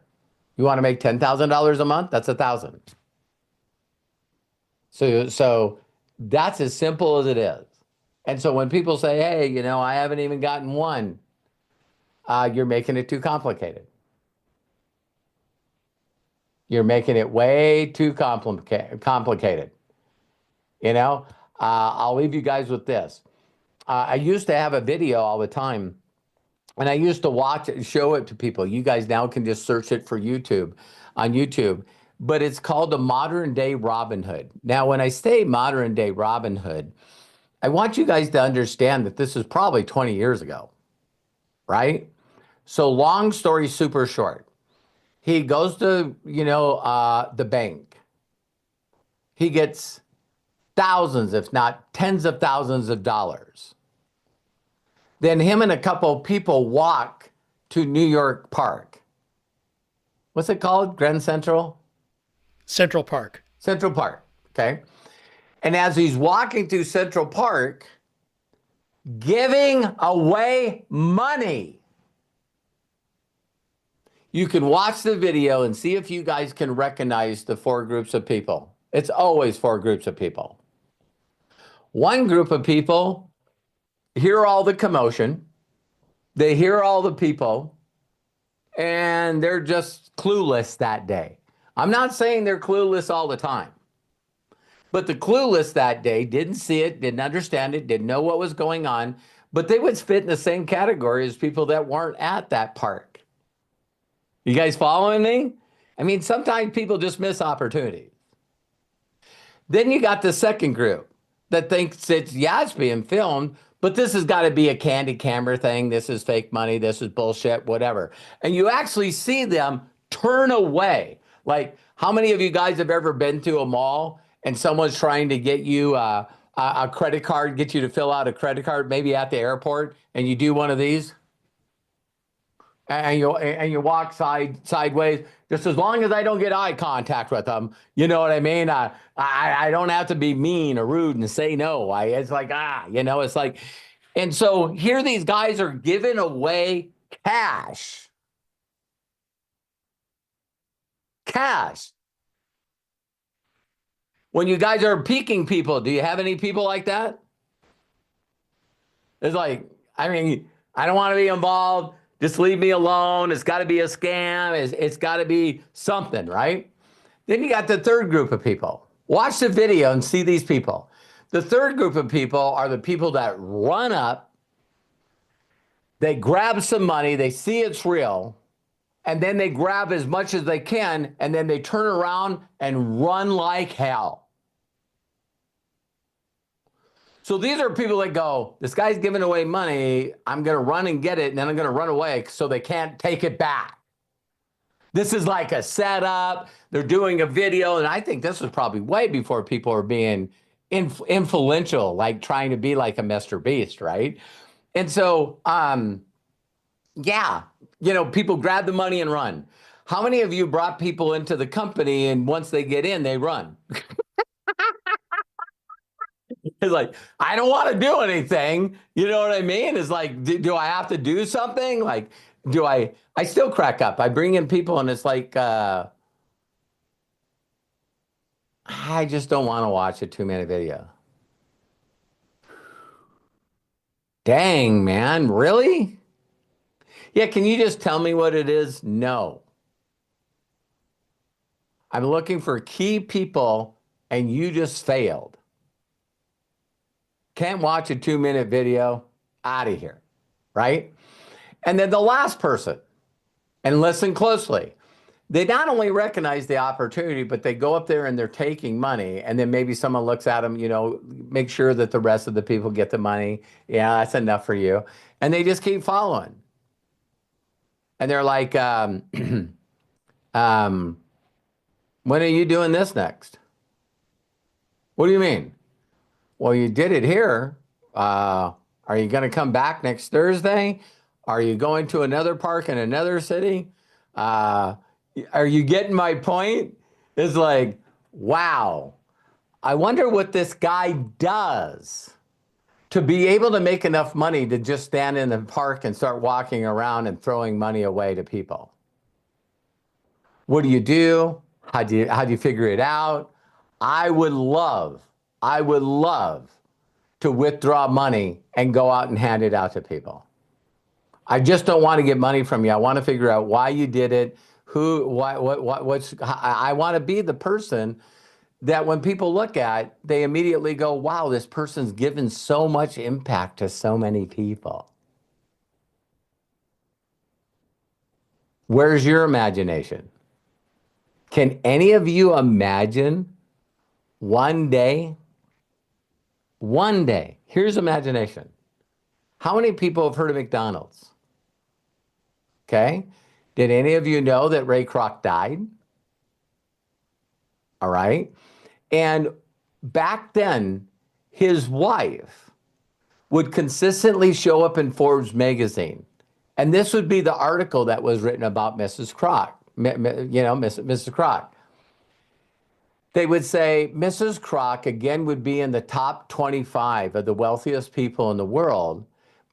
You want to make $10,000 a month? That's 1,000. So that's as simple as it is. And so when people say, hey, I haven't even gotten one, you're making it too complicated. You're making it way too complicated. You know, I'll leave you guys with this. I used to have a video all the time, and I used to watch it and show it to people. You guys now can just search it for YouTube on YouTube, but it's called the modern day Robin Hood. Now, when I say modern day Robin Hood, I want you guys to understand that this is probably 20 years ago, right? So long story super short, he goes to, the bank. He gets thousands, if not tens of thousands of dollars. Then him and a couple of people walk to New York Park. What's it called? Grand Central? Central Park. Central Park, okay? And as he's walking through Central Park, giving away money. You can watch the video and see if you guys can recognize the four groups of people. It's always four groups of people. One group of people hear all the commotion, they hear all the people, and they're just clueless that day. I'm not saying they're clueless all the time, but the clueless that day didn't see it, didn't understand it, didn't know what was going on, but they would fit in the same category as people that weren't at that park. You guys following me? I mean, sometimes people just miss opportunities. Then you got the second group that thinks it's being filmed, but this has got to be a candid camera thing. This is fake money. This is bullshit, whatever. And you actually see them turn away. Like, how many of you guys have ever been to a mall and someone's trying to get you a credit card, get you to fill out a credit card, maybe at the airport, and you do one of these? And you walk sideways, just as long as I don't get eye contact with them, you know what I mean? I don't have to be mean or rude and say no. It's like, it's like, and so here these guys are giving away cash. When you guys are peeking people, do you have any people like that? It's like, I mean, I don't want to be involved. Just leave me alone. It's got to be a scam. It's got to be something, right? Then you got the third group of people. Watch the video and see these people. The third group of people are the people that run up, they grab some money, they see it's real, and then they grab as much as they can, and then they turn around and run like hell. So these are people that go, this guy's giving away money, I'm going to run and get it, and then I'm going to run away so they can't take it back. This is like a setup. They're doing a video, and I think this was probably way before people were being influential, like trying to be like a Mr. Beast, right? And so, people grab the money and run. How many of you brought people into the company, and once they get in, they run? It's like, I don't want to do anything. You know what I mean? It's like, do I have to do something? Like, I still crack up. I bring in people and it's like, I just don't want to watch a 2-minute video. Dang, man, really? Yeah, can you just tell me what it is? No. I'm looking for key people and you just failed. Can't watch a 2-minute video, out of here, right? And then the last person, and listen closely, they not only recognize the opportunity, but they go up there and they're taking money, and then maybe someone looks at them, make sure that the rest of the people get the money. Yeah, that's enough for you. And they just keep following. And they're like, when are you doing this next? What do you mean? Well, you did it here. Are you going to come back next Thursday? Are you going to another park in another city? Are you getting my point? It's like, wow. I wonder what this guy does to be able to make enough money to just stand in the park and start walking around and throwing money away to people. What do you do? How do you figure it out? I would love to withdraw money and go out and hand it out to people. I just don't want to get money from you. I want to figure out why you did it, I want to be the person that when people look at, they immediately go, wow, this person's given so much impact to so many people. Where's your imagination? Can any of you imagine one day, here's imagination. How many people have heard of McDonald's? Okay. Did any of you know that Ray Kroc died? All right. And back then, his wife would consistently show up in Forbes magazine. And this would be the article that was written about Mrs. Kroc, Mrs. Kroc. They would say Mrs. Kroc again would be in the top 25 of the wealthiest people in the world,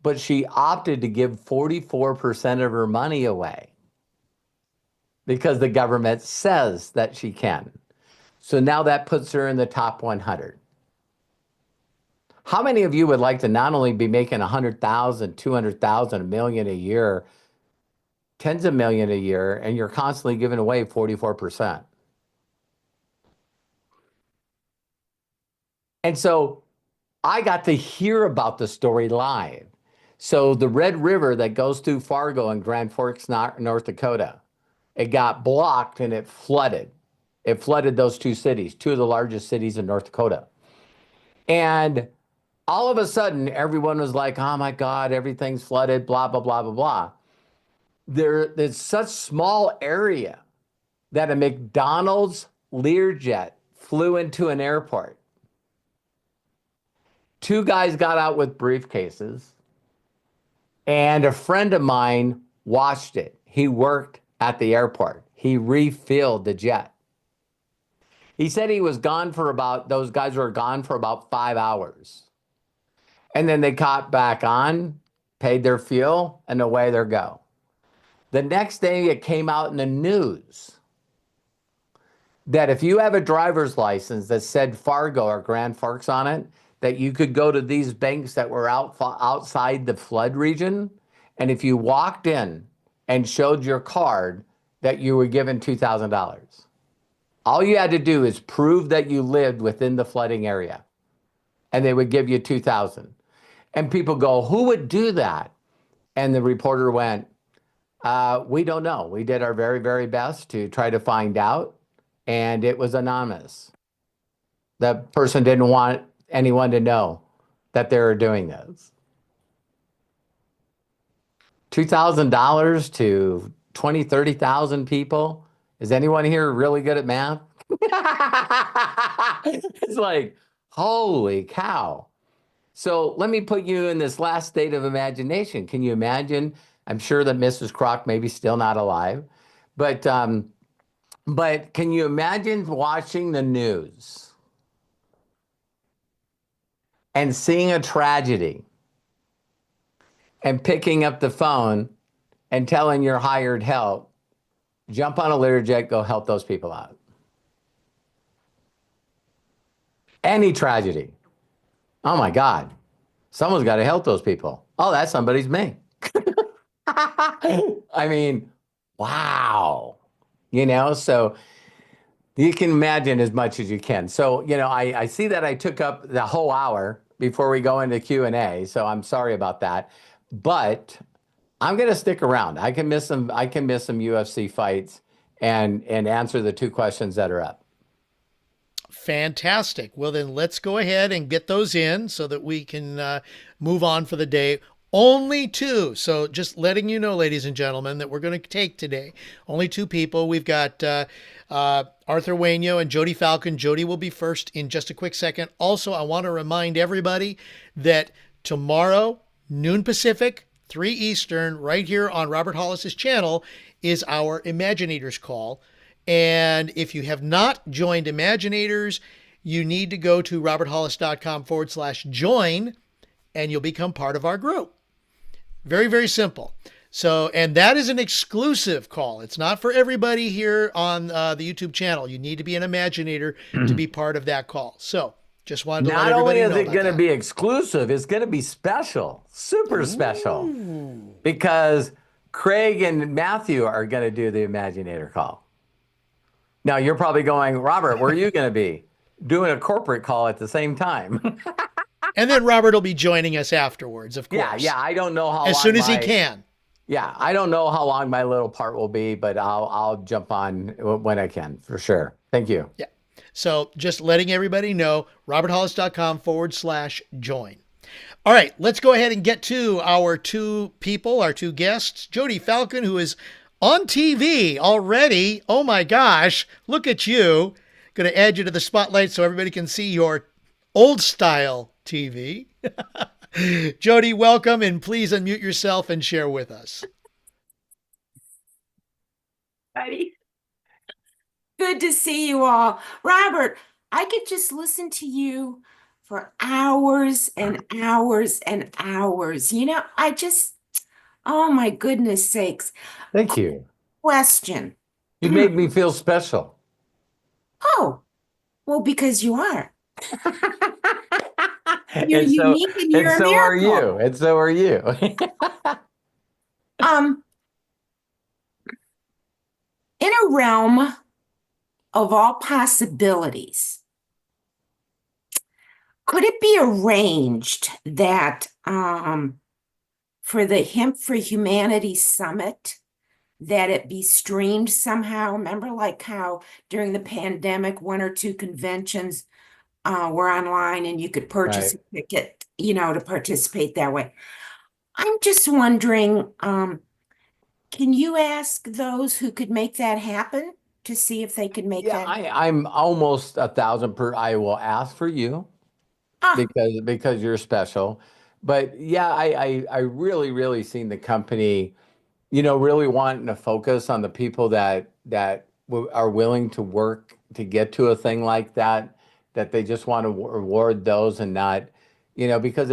but she opted to give 44% of her money away because the government says that she can. So now that puts her in the top 100. How many of you would like to not only be making 100,000, 200,000, a million a year, tens of million a year, and you're constantly giving away 44%? And so I got to hear about the story live. So the Red River that goes through Fargo and Grand Forks, North Dakota, it got blocked and it flooded. It flooded those two cities, two of the largest cities in North Dakota. And all of a sudden, everyone was like, oh my God, everything's flooded, blah, blah, blah, blah, blah. There's such small area that a McDonald's Learjet flew into an airport. Two guys got out with briefcases, and a friend of mine watched it. He worked at the airport. He refilled the jet. He said he was gone for those guys were gone for about 5 hours. And then they got back on, paid their fuel, and away they go. The next day it came out in the news that if you have a driver's license that said Fargo or Grand Forks on it, that you could go to these banks that were outside the flood region, and if you walked in and showed your card, that you were given $2,000. All you had to do is prove that you lived within the flooding area, and they would give you $2,000. And people go, who would do that? And the reporter went, we don't know. We did our very, very best to try to find out, and it was anonymous. The person didn't want anyone to know that they were doing this. $2,000 to 20, 30,000 people. Is anyone here really good at math? It's like, holy cow. So let me put you in this last state of imagination. Can you imagine? I'm sure that Mrs. Kroc may be still not alive, but can you imagine watching the news and seeing a tragedy and picking up the phone and telling your hired help, jump on a Learjet, go help those people out? Any tragedy. Oh my God, someone's got to help those people. Oh, that somebody's me. I mean, wow. So you can imagine as much as you can. So, I see that I took up the whole hour before we go into Q&A, so I'm sorry about that. But I'm going to stick around. I can miss some UFC fights and answer the two questions that are up. Fantastic. Well, then let's go ahead and get those in so that we can move on for the day. Only two. So just letting you know, ladies and gentlemen, that we're going to take today. Only two people. We've got Arthur Waino and Jody Falcon. Jody will be first in just a quick second. Also, I want to remind everybody that tomorrow, noon Pacific, 3 Eastern, right here on Robert Hollis's channel, is our Imaginators call. And if you have not joined Imaginators, you need to go to roberthollis.com/join, and you'll become part of our group. Very, very simple. So, and that is an exclusive call. It's not for everybody here on the YouTube channel. You need to be an Imaginator to be part of that call. So, just wanted to let everybody know. Not only is it going to be exclusive, it's going to be special, super special, because Craig and Matthew are going to do the Imaginator call. Now you're probably going, Robert, where are you going to be? Doing a corporate call at the same time. And then Robert will be joining us afterwards, of Yeah, course, yeah. I don't know how as long soon as he my can. yeah, I don't know how long my little part will be, but I'll jump on when I can for sure. Thank you. Yeah. So just letting everybody know, roberthollis.com/join. All right, let's go ahead and get to our two people, our two guests. Jody Falcon, who is on TV already. Oh my gosh, look at you. Going to add you to the spotlight so everybody can see your old style TV. Jody, welcome, and please unmute yourself and share with us. Buddy. Good to see you all. Robert, I could just listen to you for hours and hours and hours. Oh my goodness sakes. Thank you. Question. You made me feel special. Oh, well, because you are. You're And so, unique and you're a so are miracle. you. And so are you. In a realm of all possibilities, could it be arranged that for the Hemp for Humanity Summit, that it be streamed somehow? Remember, like how during the pandemic, one or two conventions were online and you could purchase Right. a ticket, to participate that way. I'm just wondering, can you ask those who could make that happen to see if they could make Yeah, that? I'm almost 1,000 per. I will ask for you Ah, because you're special. But yeah, I really seen the company, really wanting to focus on the people that are willing to work to get to a thing like that, that they just want to reward those and not, because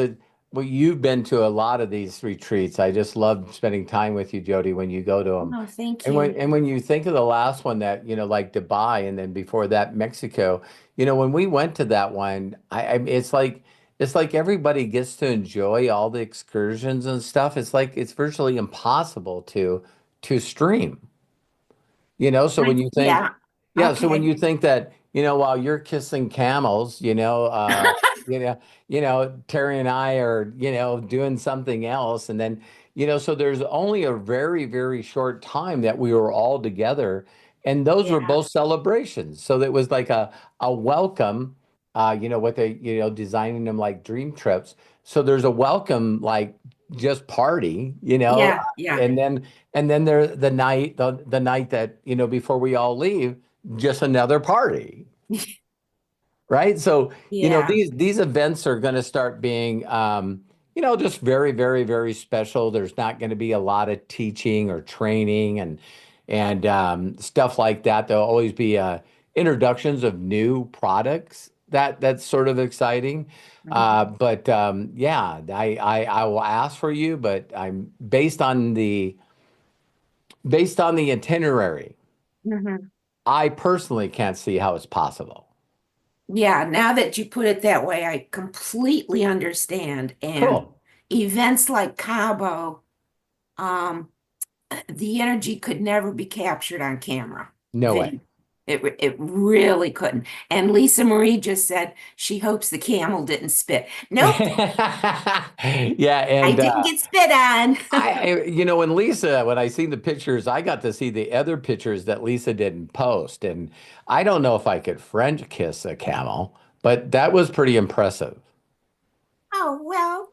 well, you've been to a lot of these retreats. I just love spending time with you, Jody, when you go to them. no, thank And when you. and when you think of the last one that, like Dubai, and then before that Mexico, when we went to that one, it's like everybody gets to enjoy all the excursions and stuff. It's like it's virtually impossible to stream. So when you think, Yeah, yeah, so when okay. you think that, while you're kissing camels, you know, Terry and I are, doing something else, and then, so there's only a very, very short time that we were all together, and those were Yeah, both celebrations. So it was like a welcome, what they, designing them like dream trips. So there's a welcome, like just party, yeah. and then there the night that, before we all leave, just another party, right? So, Yeah, these events are going to start being, just very, very, very special. There's not going to be a lot of teaching or training and stuff like that. There'll always be introductions of new products. That's sort of exciting. But yeah, I will ask for you, but I'm based on the itinerary. mhm. I personally can't see how it's possible. Yeah, now that you put it that way, I completely understand. And Cool. events like Cabo, um, the energy could never be captured on camera. No way. It really couldn't. And Lisa Marie just said she hopes the camel didn't spit. Nope, Yeah, I and didn't get spit on. when I seen the pictures, I got to see the other pictures that Lisa didn't post, and I don't know if I could French kiss a camel, but that was pretty impressive. Oh, well,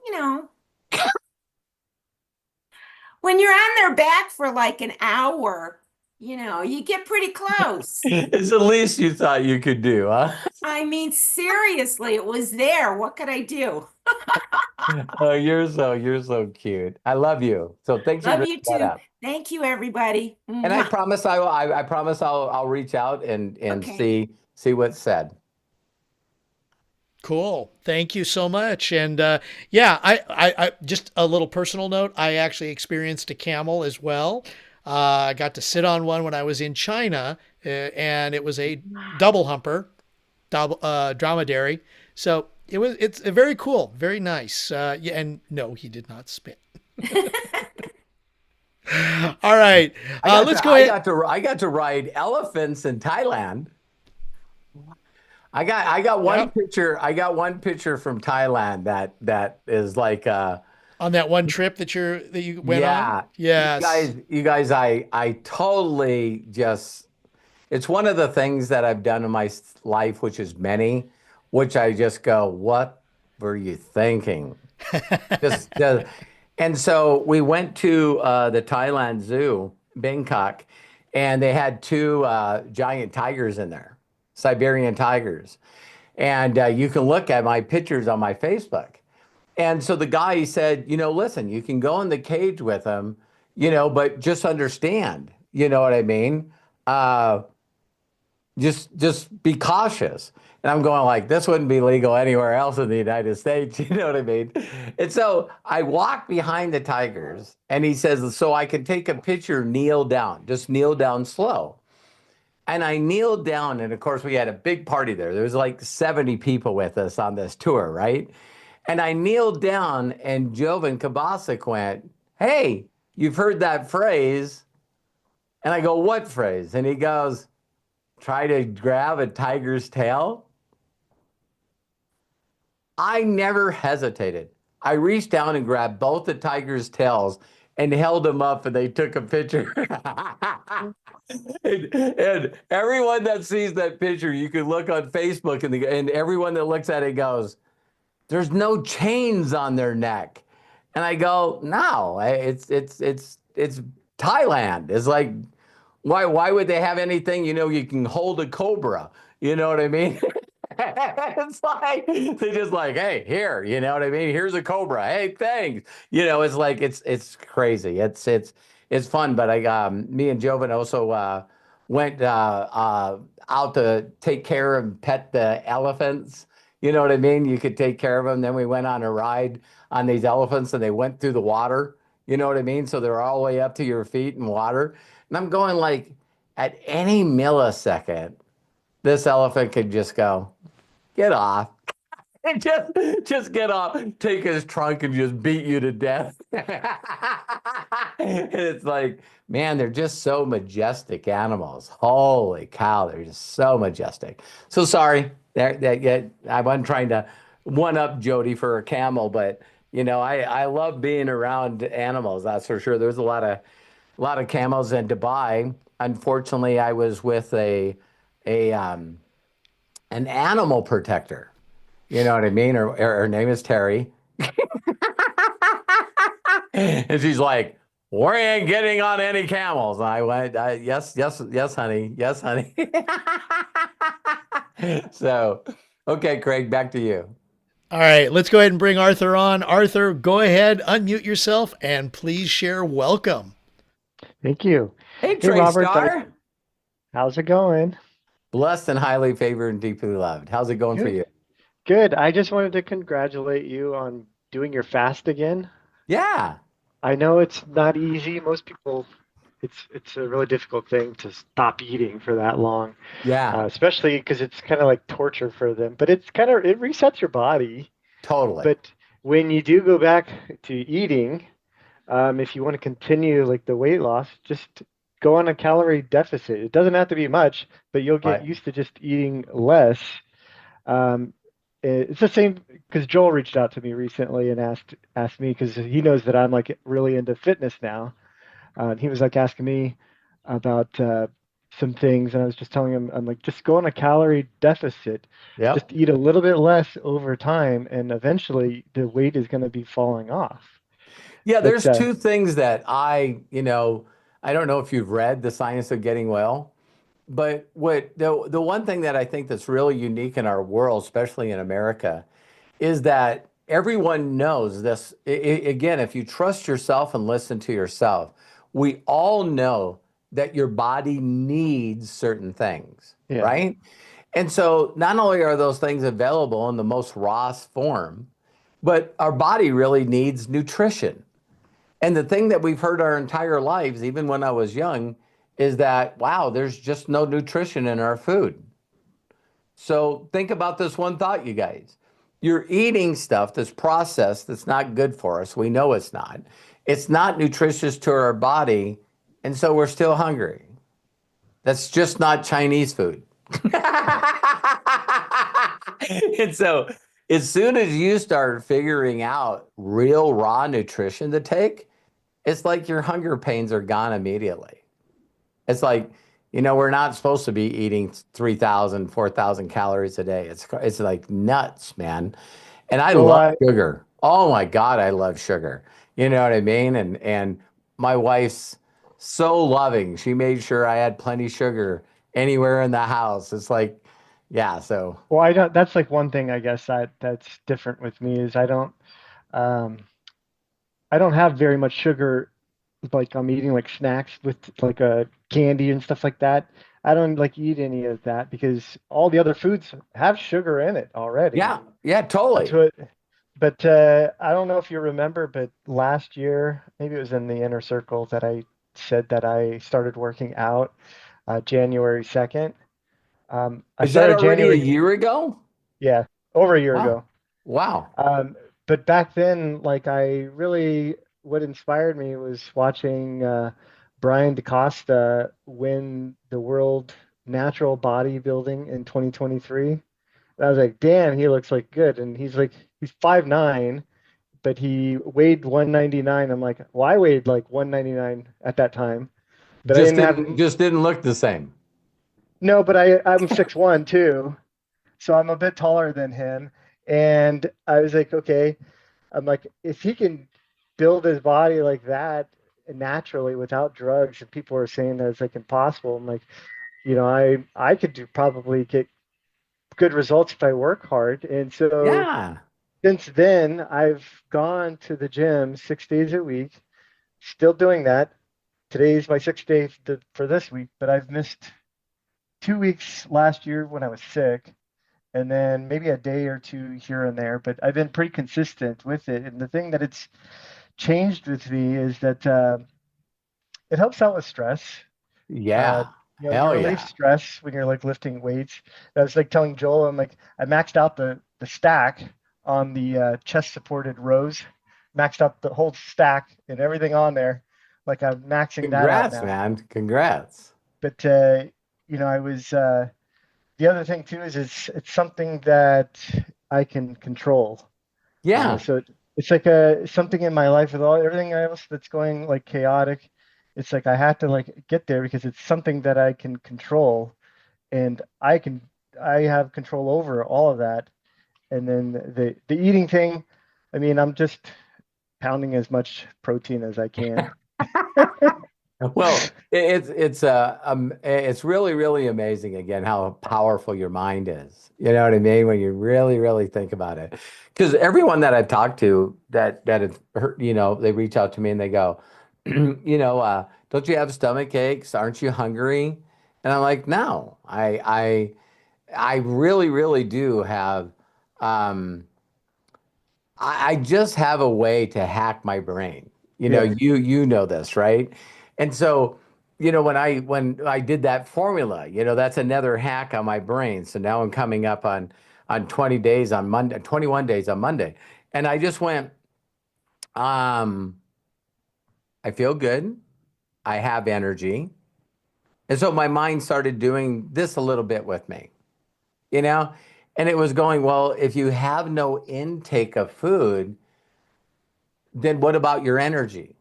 when you're on their back for like an hour, you get pretty close. It's the least you thought you could do, huh? I mean, seriously, it was there. What could I do? Oh, you're so cute. I love you. So thanks for Love bringing you that too. up. Thank you, everybody. And I Mwah. promise I promise I'll reach out and Okay. see what's said. Cool. Thank you so much. And yeah, I just a little personal note. I actually experienced a camel as well. I got to sit on one when I was in China, and it was a double humper, double dromedary. So it's very cool, very nice. Yeah, and no, he did not spit. All right. Let's go ahead. I got to ride elephants in Thailand. I got one Yep. picture. I got one picture from Thailand that is like On that one trip that you went on. yeah. Yes. You guys, I totally just it's one of the things that I've done in my life, which is many, which I just go, what were you thinking? Just and so we went to the Thailand Zoo, Bangkok, and they had two giant tigers in there, Siberian tigers. And you can look at my pictures on my Facebook. And so the guy, he said, listen, you can go in the cage with them, but just understand, you know what I mean? Uh, just be cautious. And I'm going like, this wouldn't be legal anywhere else in the United States. You know what I mean? And so I walk behind the tigers and he says, so I can take a picture, kneel down, just kneel down slow. And I kneeled down. And of course, we had a big party there. There was like 70 people with us on this tour, right? And I kneeled down and Jovan Kabasic went, hey, you've heard that phrase. And I go, what phrase? And he goes, try to grab a tiger's tail. I never hesitated. I reached down and grabbed both the tiger's tails and held them up and they took a picture. and everyone that sees that picture, you can look on Facebook and everyone that looks at it goes, there's no chains on their neck. And I go, no, it's Thailand. It's like, why would they have anything? You can hold a cobra. You know what I mean? It's like they just like, hey, here, you know what I mean? Here's a cobra. Hey, thanks. It's like it's crazy. It's fun. But me and Jovan also went out to take care and pet the elephants. You know what I mean? You could take care of them. Then we went on a ride on these elephants and they went through the water. You know what I mean? So they're all the way up to your feet in water. And I'm going like, at any millisecond, this elephant could just go, get off. And just get off, take his trunk and just beat you to death. And it's like, man, they're just so majestic animals. Holy cow, they're just so majestic. So sorry, I wasn't trying to one up Jody for a camel, but I love being around animals, that's for sure. There's a lot of camels in Dubai. Unfortunately, I was with an animal protector. You know what I mean? Her name is Terry. And she's like, we ain't getting on any camels. And I went, yes, honey. Yes, honey. So, okay, Craig, back to you. All right, let's go ahead and bring Arthur on. Arthur, go ahead, unmute yourself, and please share welcome. Thank you. Hey, Trey Robert. Star. How's it going? Blessed and highly favored and deeply loved. How's it going for you? Good. I just wanted to congratulate you on doing your fast again. Yeah. I know it's not easy. Most people, it's a really difficult thing to stop eating for that long. Yeah. Especially because it's kind of like torture for them. But it resets your body. Totally. But when you do go back to eating, if you want to continue like the weight loss, just go on a calorie deficit. It doesn't have to be much, but you'll get used to just eating less. It's the same because Joel reached out to me recently and asked me because he knows that I'm like really into fitness now. He was like asking me about some things, and I was just telling him, I'm like, just go on a calorie deficit. Yep. Just eat a little bit less over time, and eventually the weight is going to be falling off. Yeah, there's two things that I don't know if you've read The Science of Getting Well. But the one thing that I think that's really unique in our world, especially in America, is that everyone knows this. Again, if you trust yourself and listen to yourself, we all know that your body needs certain things, right? And so not only are those things available in the most rawest form, but our body really needs nutrition. And the thing that we've heard our entire lives, even when I was young, is that, wow, there's just no nutrition in our food. So think about this one thought, you guys. You're eating stuff that's processed, that's not good for us. We know it's not. It's not nutritious to our body, and so we're still hungry. That's just not Chinese food. And so, as soon as you start figuring out real raw nutrition to take, it's like your hunger pains are gone immediately. It's like, we're not supposed to be eating 3,000, 4,000 calories a day. It's like nuts, man. And I Well, love sugar. Oh my God, I love sugar. You know what I mean? And my wife's so loving. She made sure I had plenty of sugar anywhere in the house. It's like, yeah, so well, I don't. That's like one thing I guess that's different with me is um, I don't have very much sugar. Like I'm eating like snacks with like a candy and stuff like that. I don't like eat any of that because all the other foods have sugar in it already. yeah, yeah, That's totally. what. But I don't know if you remember, but last year, maybe it was in the inner circle that I said that I started working out January 2nd. I Is that started already a January, year ago? yeah, over a year Wow. ago. Wow. But back then, like I really, what inspired me was watching Brian DaCosta win the World Natural Bodybuilding in 2023. And I was like, damn, he looks like good. And he's 5'9", but he weighed 199. I'm like, well, I weighed like 199 at that time, but I Just didn't have, didn't just didn't look the same. no, but I'm 6'1" too. So I'm a bit taller than him. And I was like, okay, I'm like, if he can build his body like that naturally without drugs, and people are saying that it's like impossible. I'm like, I could probably get good results if I work hard. And so Yeah. since then, I've gone to the gym 6 days a week, still doing that. Today's my sixth day for this week, but I've missed 2 weeks last year when I was sick, and then maybe a day or two here and there. But I've been pretty consistent with it. And the thing that it's changed with me is that it helps out with stress. Uh, Yeah. you Hell relieve yeah. stress when you're like lifting weights. I was like telling Joel, I'm like, I maxed out the stack on the chest supported rows, maxed out the whole stack and everything on there. Like I'm maxing that out Congrats, now. man. Congrats. But I was the other thing too is it's something that I can control. Yeah. So it's like a something in my life with everything else that's going like chaotic. It's like I have to like get there because it's something that I can control, and I have control over all of that. And then the eating thing, I mean, I'm just pounding as much protein as I can. Well, it's really really amazing again how powerful your mind is. You know what I mean? When you really really think about it. Because everyone that I've talked to that has heard, they reach out to me and they go, don't you have stomach aches? Aren't you hungry? And I'm like, no, I really really do have. Um, I just have a way to hack my brain. Yeah, You know this, right? And so, when I did that formula, that's another hack on my brain. So now I'm coming up on 20 days on Monday, 21 days on Monday. And I just went, um, I feel good. I have energy. And so my mind started doing this a little bit with me, you know? And it was going, well, if you have no intake of food, then what about your energy?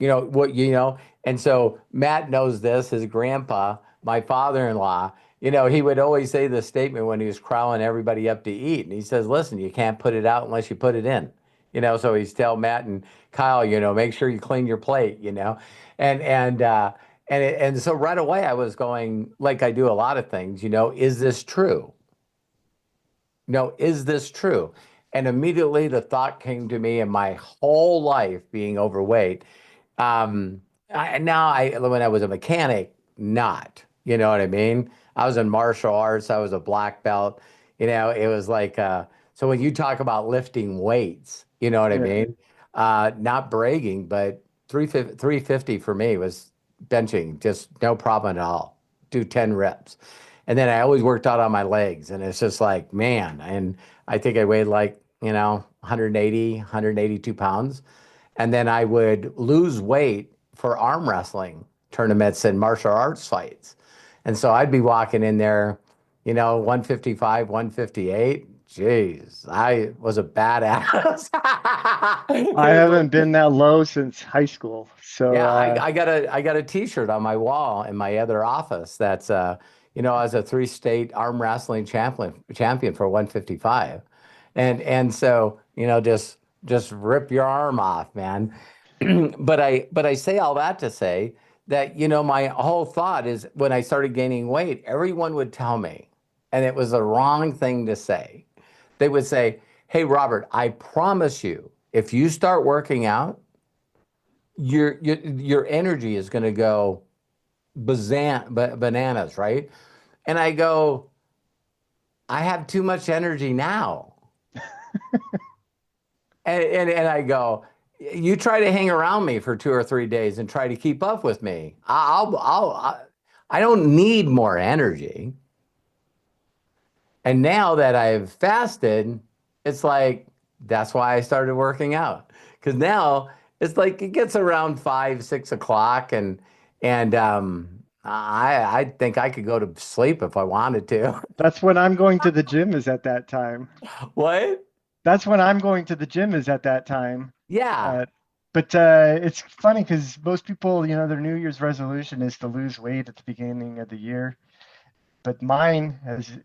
And so Matt knows this, his grandpa, my father-in-law, he would always say this statement when he was crowing everybody up to eat. And he says, listen, you can't put it out unless you put it in. So he's tell Matt and Kyle, make sure you clean your plate, and so right away I was going, like I do a lot of things, is this true? No, is this true? And immediately the thought came to me in my whole life being overweight. When I was a mechanic, not, you know what I mean? I was in martial arts. I was a black belt. It was like, so when you talk about lifting weights, you know what I yeah. mean? Not bragging, but 350 for me was benching, just no problem at all. Do 10 reps. And then I always worked out on my legs. And it's just like, man, and I think I weighed like, 180, 182 pounds. and then I would lose weight for arm wrestling tournaments and martial arts fights. And so I'd be walking in there, 155, 158. Jeez, I was a badass. I It was haven't like, been that low since high school. So, yeah, I got a T-shirt on my wall in my other office that's I was a three-state arm wrestling champion for 155. And so, just rip your arm off, man. But I say all that to say that, my whole thought is when I started gaining weight, everyone would tell me, and it was the wrong thing to say. They would say, "Hey, Robert, I promise you, if you start working out, your energy is going to go bananas, right?" And I go, "I have too much energy now." And I go, "You try to hang around me for 2 or 3 days and try to keep up with me. I don't need more energy." And now that I've fasted, it's like, that's why I started working out. Because now it's like it gets around 5, 6 o'clock, and I think I could go to sleep if I wanted to. that's when I'm going to the gym is at that time. What? That's when I'm going to the gym is at that time. Yeah. Uh, but it's funny because most people, their New Year's resolution is to lose weight at the beginning of the year. But mine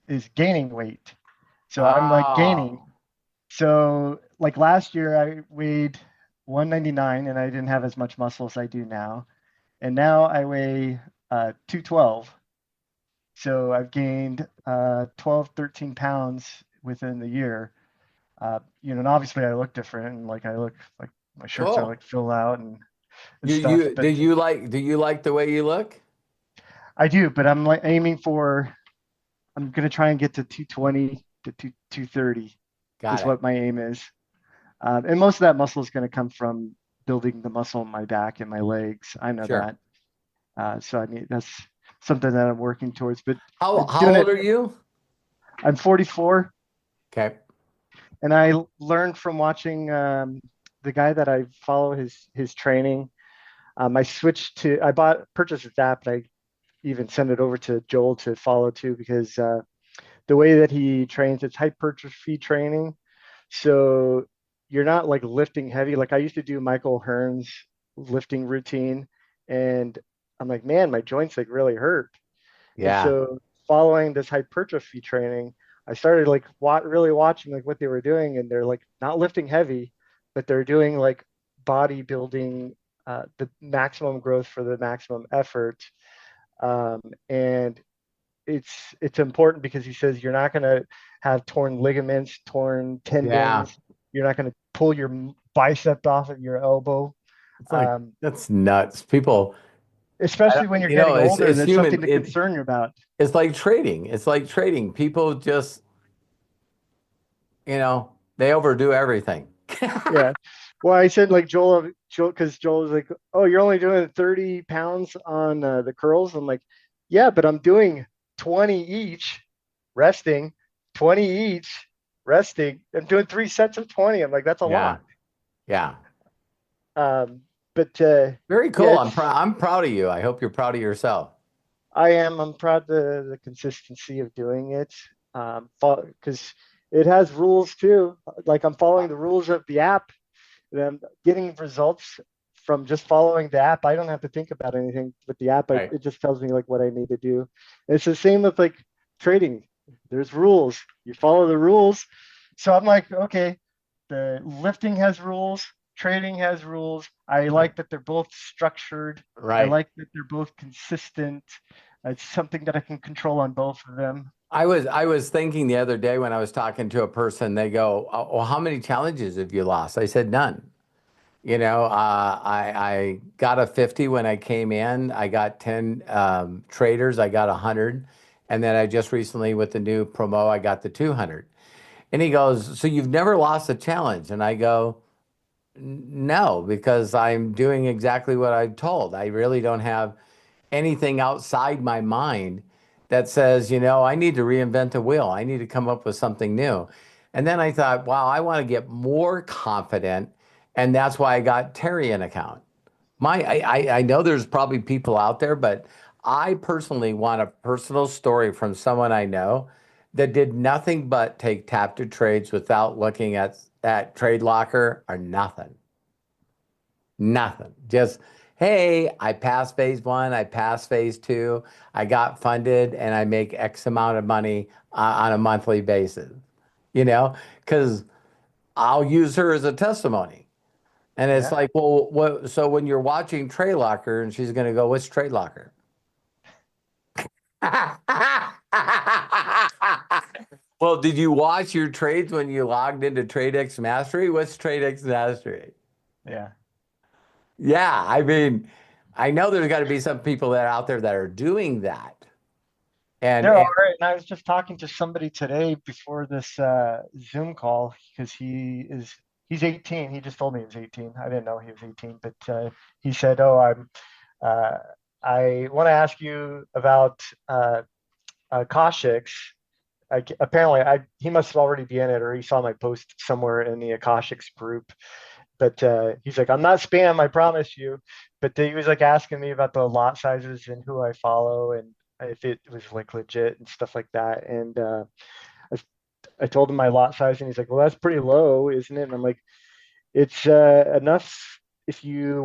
is gaining weight. So I'm like gaining. Oh, So like last year I weighed 199 and I didn't have as much muscle as I do now. And now I weigh 212. So I've gained 12, 13 pounds within the year. And obviously I look different and like I look like my shirts are cool. like fill out and You stuff. you do But you like the way you look? I do, but I'm like aiming for, I'm gonna try and get to 220 to 230 Got is it. what my aim is. And most of that muscle is going to come from building the muscle in my back and my legs. I know Sure. that. So I mean, that's something that I'm working towards. But How doing old it, are you? I'm 44, Okay. and I learned from watching the guy that I follow his training. I purchased this app, and I even sent it over to Joel to follow too, because the way that he trains, it's hypertrophy training. So you're not like lifting heavy. Like I used to do Michael Hearn's lifting routine, and I'm like, man, my joints like really hurt. And Yeah. so following this hypertrophy training, I started like really watching like what they were doing, and they're like not lifting heavy, but they're doing like bodybuilding, the maximum growth for the maximum effort. And it's important because he says you're not going to have torn ligaments, torn Yeah. tendons. You're not going to pull your bicep off of your elbow. It's like Um, that's nuts. People, Especially when you're getting it's older, it's that's something human. to concern you about. It's like trading. It's like trading. People just, they overdo everything. Yeah. Well, I said like Joel, because Joel was like, "Oh, you're only doing 30 pounds on the curls." I'm like, "Yeah, but I'm doing 20 each, resting, 20 each, resting. I'm doing 3 sets of 20." I'm like, "That's a Yeah. lot." Yeah. But Very yeah, cool. I'm proud of you. I hope you're proud of yourself. I am. I'm proud of the consistency of doing it. Because it has rules too. Like I'm following the rules of the app, and I'm getting results from just following the app. I don't have to think about anything with the app. Right. It just tells me like what I need to do. And it's the same with like trading. There's rules. You follow the rules. So I'm like, okay, the lifting has rules, trading has rules. I like that they're both structured. I Right. like that they're both consistent. It's something that I can control on both of them. I was thinking the other day when I was talking to a person, they go, "Oh, well, how many challenges have you lost?" I said, "None." I got a 50 when I came in. I got 10 traders. I got 100. And then I just recently, with the new promo, I got the 200. And he goes, "So you've never lost a challenge?" And I go, "No, because I'm doing exactly what I'm told. I really don't have anything outside my mind that says, I need to reinvent the wheel. I need to come up with something new." And then I thought, wow, I want to get more confident And that's why I got Terry an account. I know there's probably people out there, but I personally want a personal story from someone I know that did nothing but take tap to trades without looking at Trade Locker or nothing. Nothing. Just, hey, I passed phase one, I passed phase two, I got funded, and I make X amount of money on a monthly basis. Because I'll use her as a testimony. And it's Yeah. like, well, what? So when you're watching Trade Locker, and she's going to go, "What's Trade Locker?" Well, did you watch your trades when you logged into TradeX Mastery? What's TradeX Mastery? Yeah. Yeah, I mean, I know there's got to be some people that are out there that are doing that. And, There and are, and I was just talking to somebody today before this Zoom call because he's 18. He just told me he was 18. I didn't know he was 18, but he said, "Oh, uh, I want to ask you about Akashics." Apparently, he must already be in it, or he saw my post somewhere in the Akashics group. But he's like, "I'm not spam, I promise you." But he was like asking me about the lot sizes and who I follow and if it was like legit and stuff like that. And I told him my lot size, and he's like, "Well, that's pretty low, isn't it?" And I'm like, "It's enough if you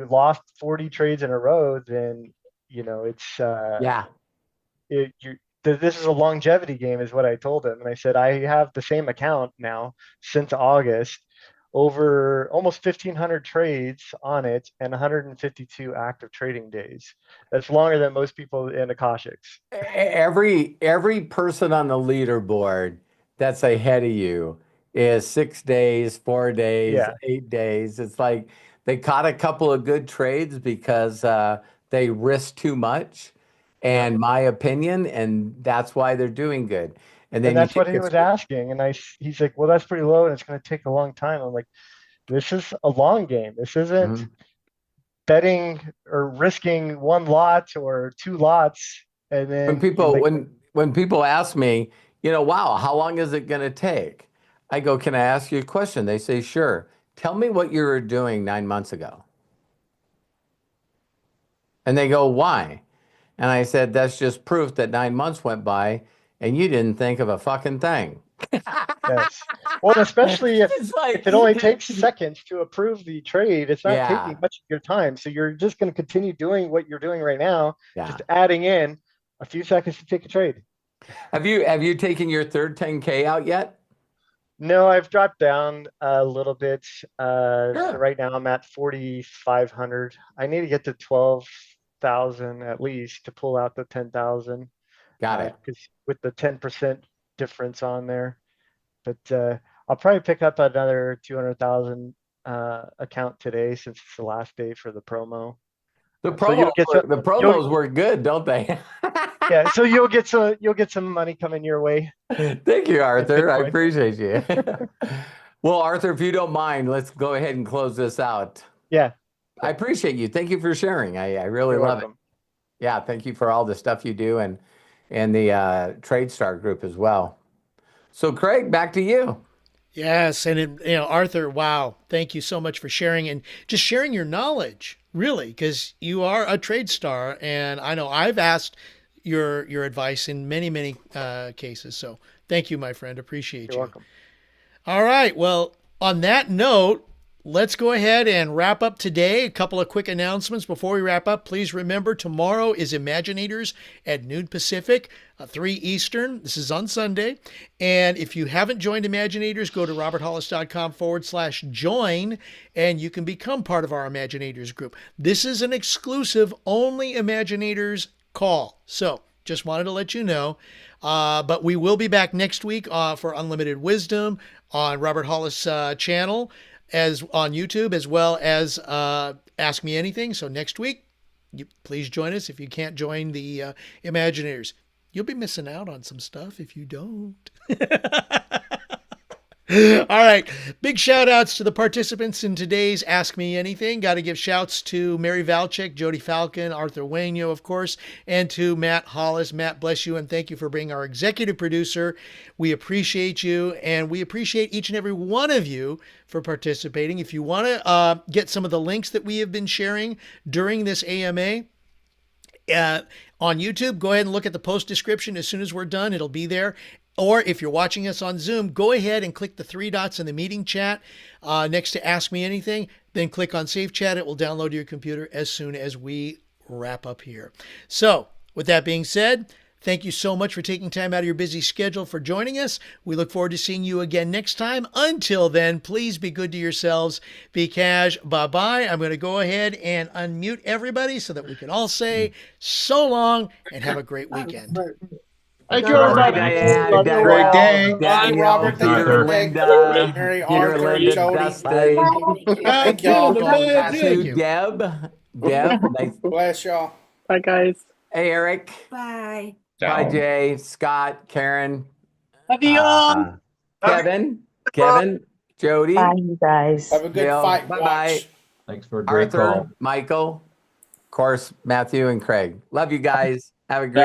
lost 40 trades in a row, then it's yeah, this is a longevity game," is what I told him. And I said, "I have the same account now since August, over almost 1,500 trades on it, and 152 active trading days. That's longer than most people in Akashics." every person on the leaderboard that's ahead of you is 6 days, 4 days, Yeah, 8 days. It's like they caught a couple of good trades because they risked too much, yeah. and my opinion, and that's why they're doing good. And And then you that's what take he was asking. And he's like, "Well, that's pretty low and it's going to take a long time." I'm like, "This is a long game. This isn't Mhm. betting or risking one lot or two lots." And when then people when people ask me, wow, how long is it going to take? I go, can I ask you a question? They say, sure. Tell me what you were doing 9 months ago. And they go, why? And I said, that's just proof that 9 months went by and you didn't think of a fucking thing. yes. Well, and especially It's if like, it only takes seconds to approve the trade, it's not yeah, taking much of your time. So you're just going to continue doing what you're doing right now, yeah. just adding in a few seconds to take a trade. Have you taken your third 10K out yet? No, I've dropped down a little bit. So Sure. right now I'm at 4,500. I need to get to 12,000 at least to pull out the 10,000. Got it. Because with the 10% difference on there. But I'll probably pick up another 200,000 account today since it's the last day for the promo. The So promos the you'll promos work good, don't they? yeah, so you'll get some money coming your way Thank you, in Arthur. I Bitcoin. appreciate you. Well, Arthur, if you don't mind, let's go ahead and close this out. Yeah, I appreciate you. Thank you for sharing. I really you're love it. welcome. Yeah, thank you for all the stuff you do and the TradeStar group as well. So, Craig, back to you. Yes, and Arthur, wow, thank you so much for sharing and just sharing your knowledge, really, because you are a trade star, and I know I've asked your advice in many cases. So thank you, my friend. Appreciate You're you. welcome. All right. Well, on that note, let's go ahead and wrap up today. A couple of quick announcements before we wrap up. Please remember tomorrow is Imaginators at noon Pacific, 3 Eastern. This is on Sunday. And if you haven't joined Imaginators, go to roberthollis.com/join and you can become part of our Imaginators group. This is an exclusive only Imaginators call. So just wanted to let you know. But we will be back next week for Unlimited Wisdom on Robert Hollis' channel, as on YouTube, as well as Ask Me Anything. So next week, please join us if you can't join the Imagineers. You'll be missing out on some stuff if you don't. All right. Big shout outs to the participants in today's Ask Me Anything. Got to give shouts to Mary Valchik, Jody Falcon, Arthur Waino, of course, and to Matt Hollis. Matt, bless you and thank you for being our executive producer. We appreciate you and we appreciate each and every one of you for participating. If you want to get some of the links that we have been sharing during this AMA, on YouTube, go ahead and look at the post description. As soon as we're done, it'll be there. Or if you're watching us on Zoom, go ahead and click the three dots in the meeting chat next to Ask Me Anything. Then click on Save Chat. It will download to your computer as soon as we wrap up here. So with that being said, thank you so much for taking time out of your busy schedule for joining us. We look forward to seeing you again next time. Until then, please be good to yourselves. Be cash. Bye-bye. I'm going to go ahead and unmute everybody so that we can all say so long and have a great weekend. Thank you, everybody. Diane, Great day. Danielle, Robert. Thank you, Peter, Greg, Linda, Mary, Peter, Arthur, Linda, Jody. Dustin. Thank y'all. Thank To you. Deb. Nice. Bless y'all. Bye, guys. Hey, Eric. Bye. Bye, Jay, Scott, Karen, Love you all. Kevin, Jody, Bye, you guys. Have a good Gail, fight. bye-bye. Watch. Thanks for a great Arthur, call. Michael, of course, Matthew and Craig. Love you guys. Have a great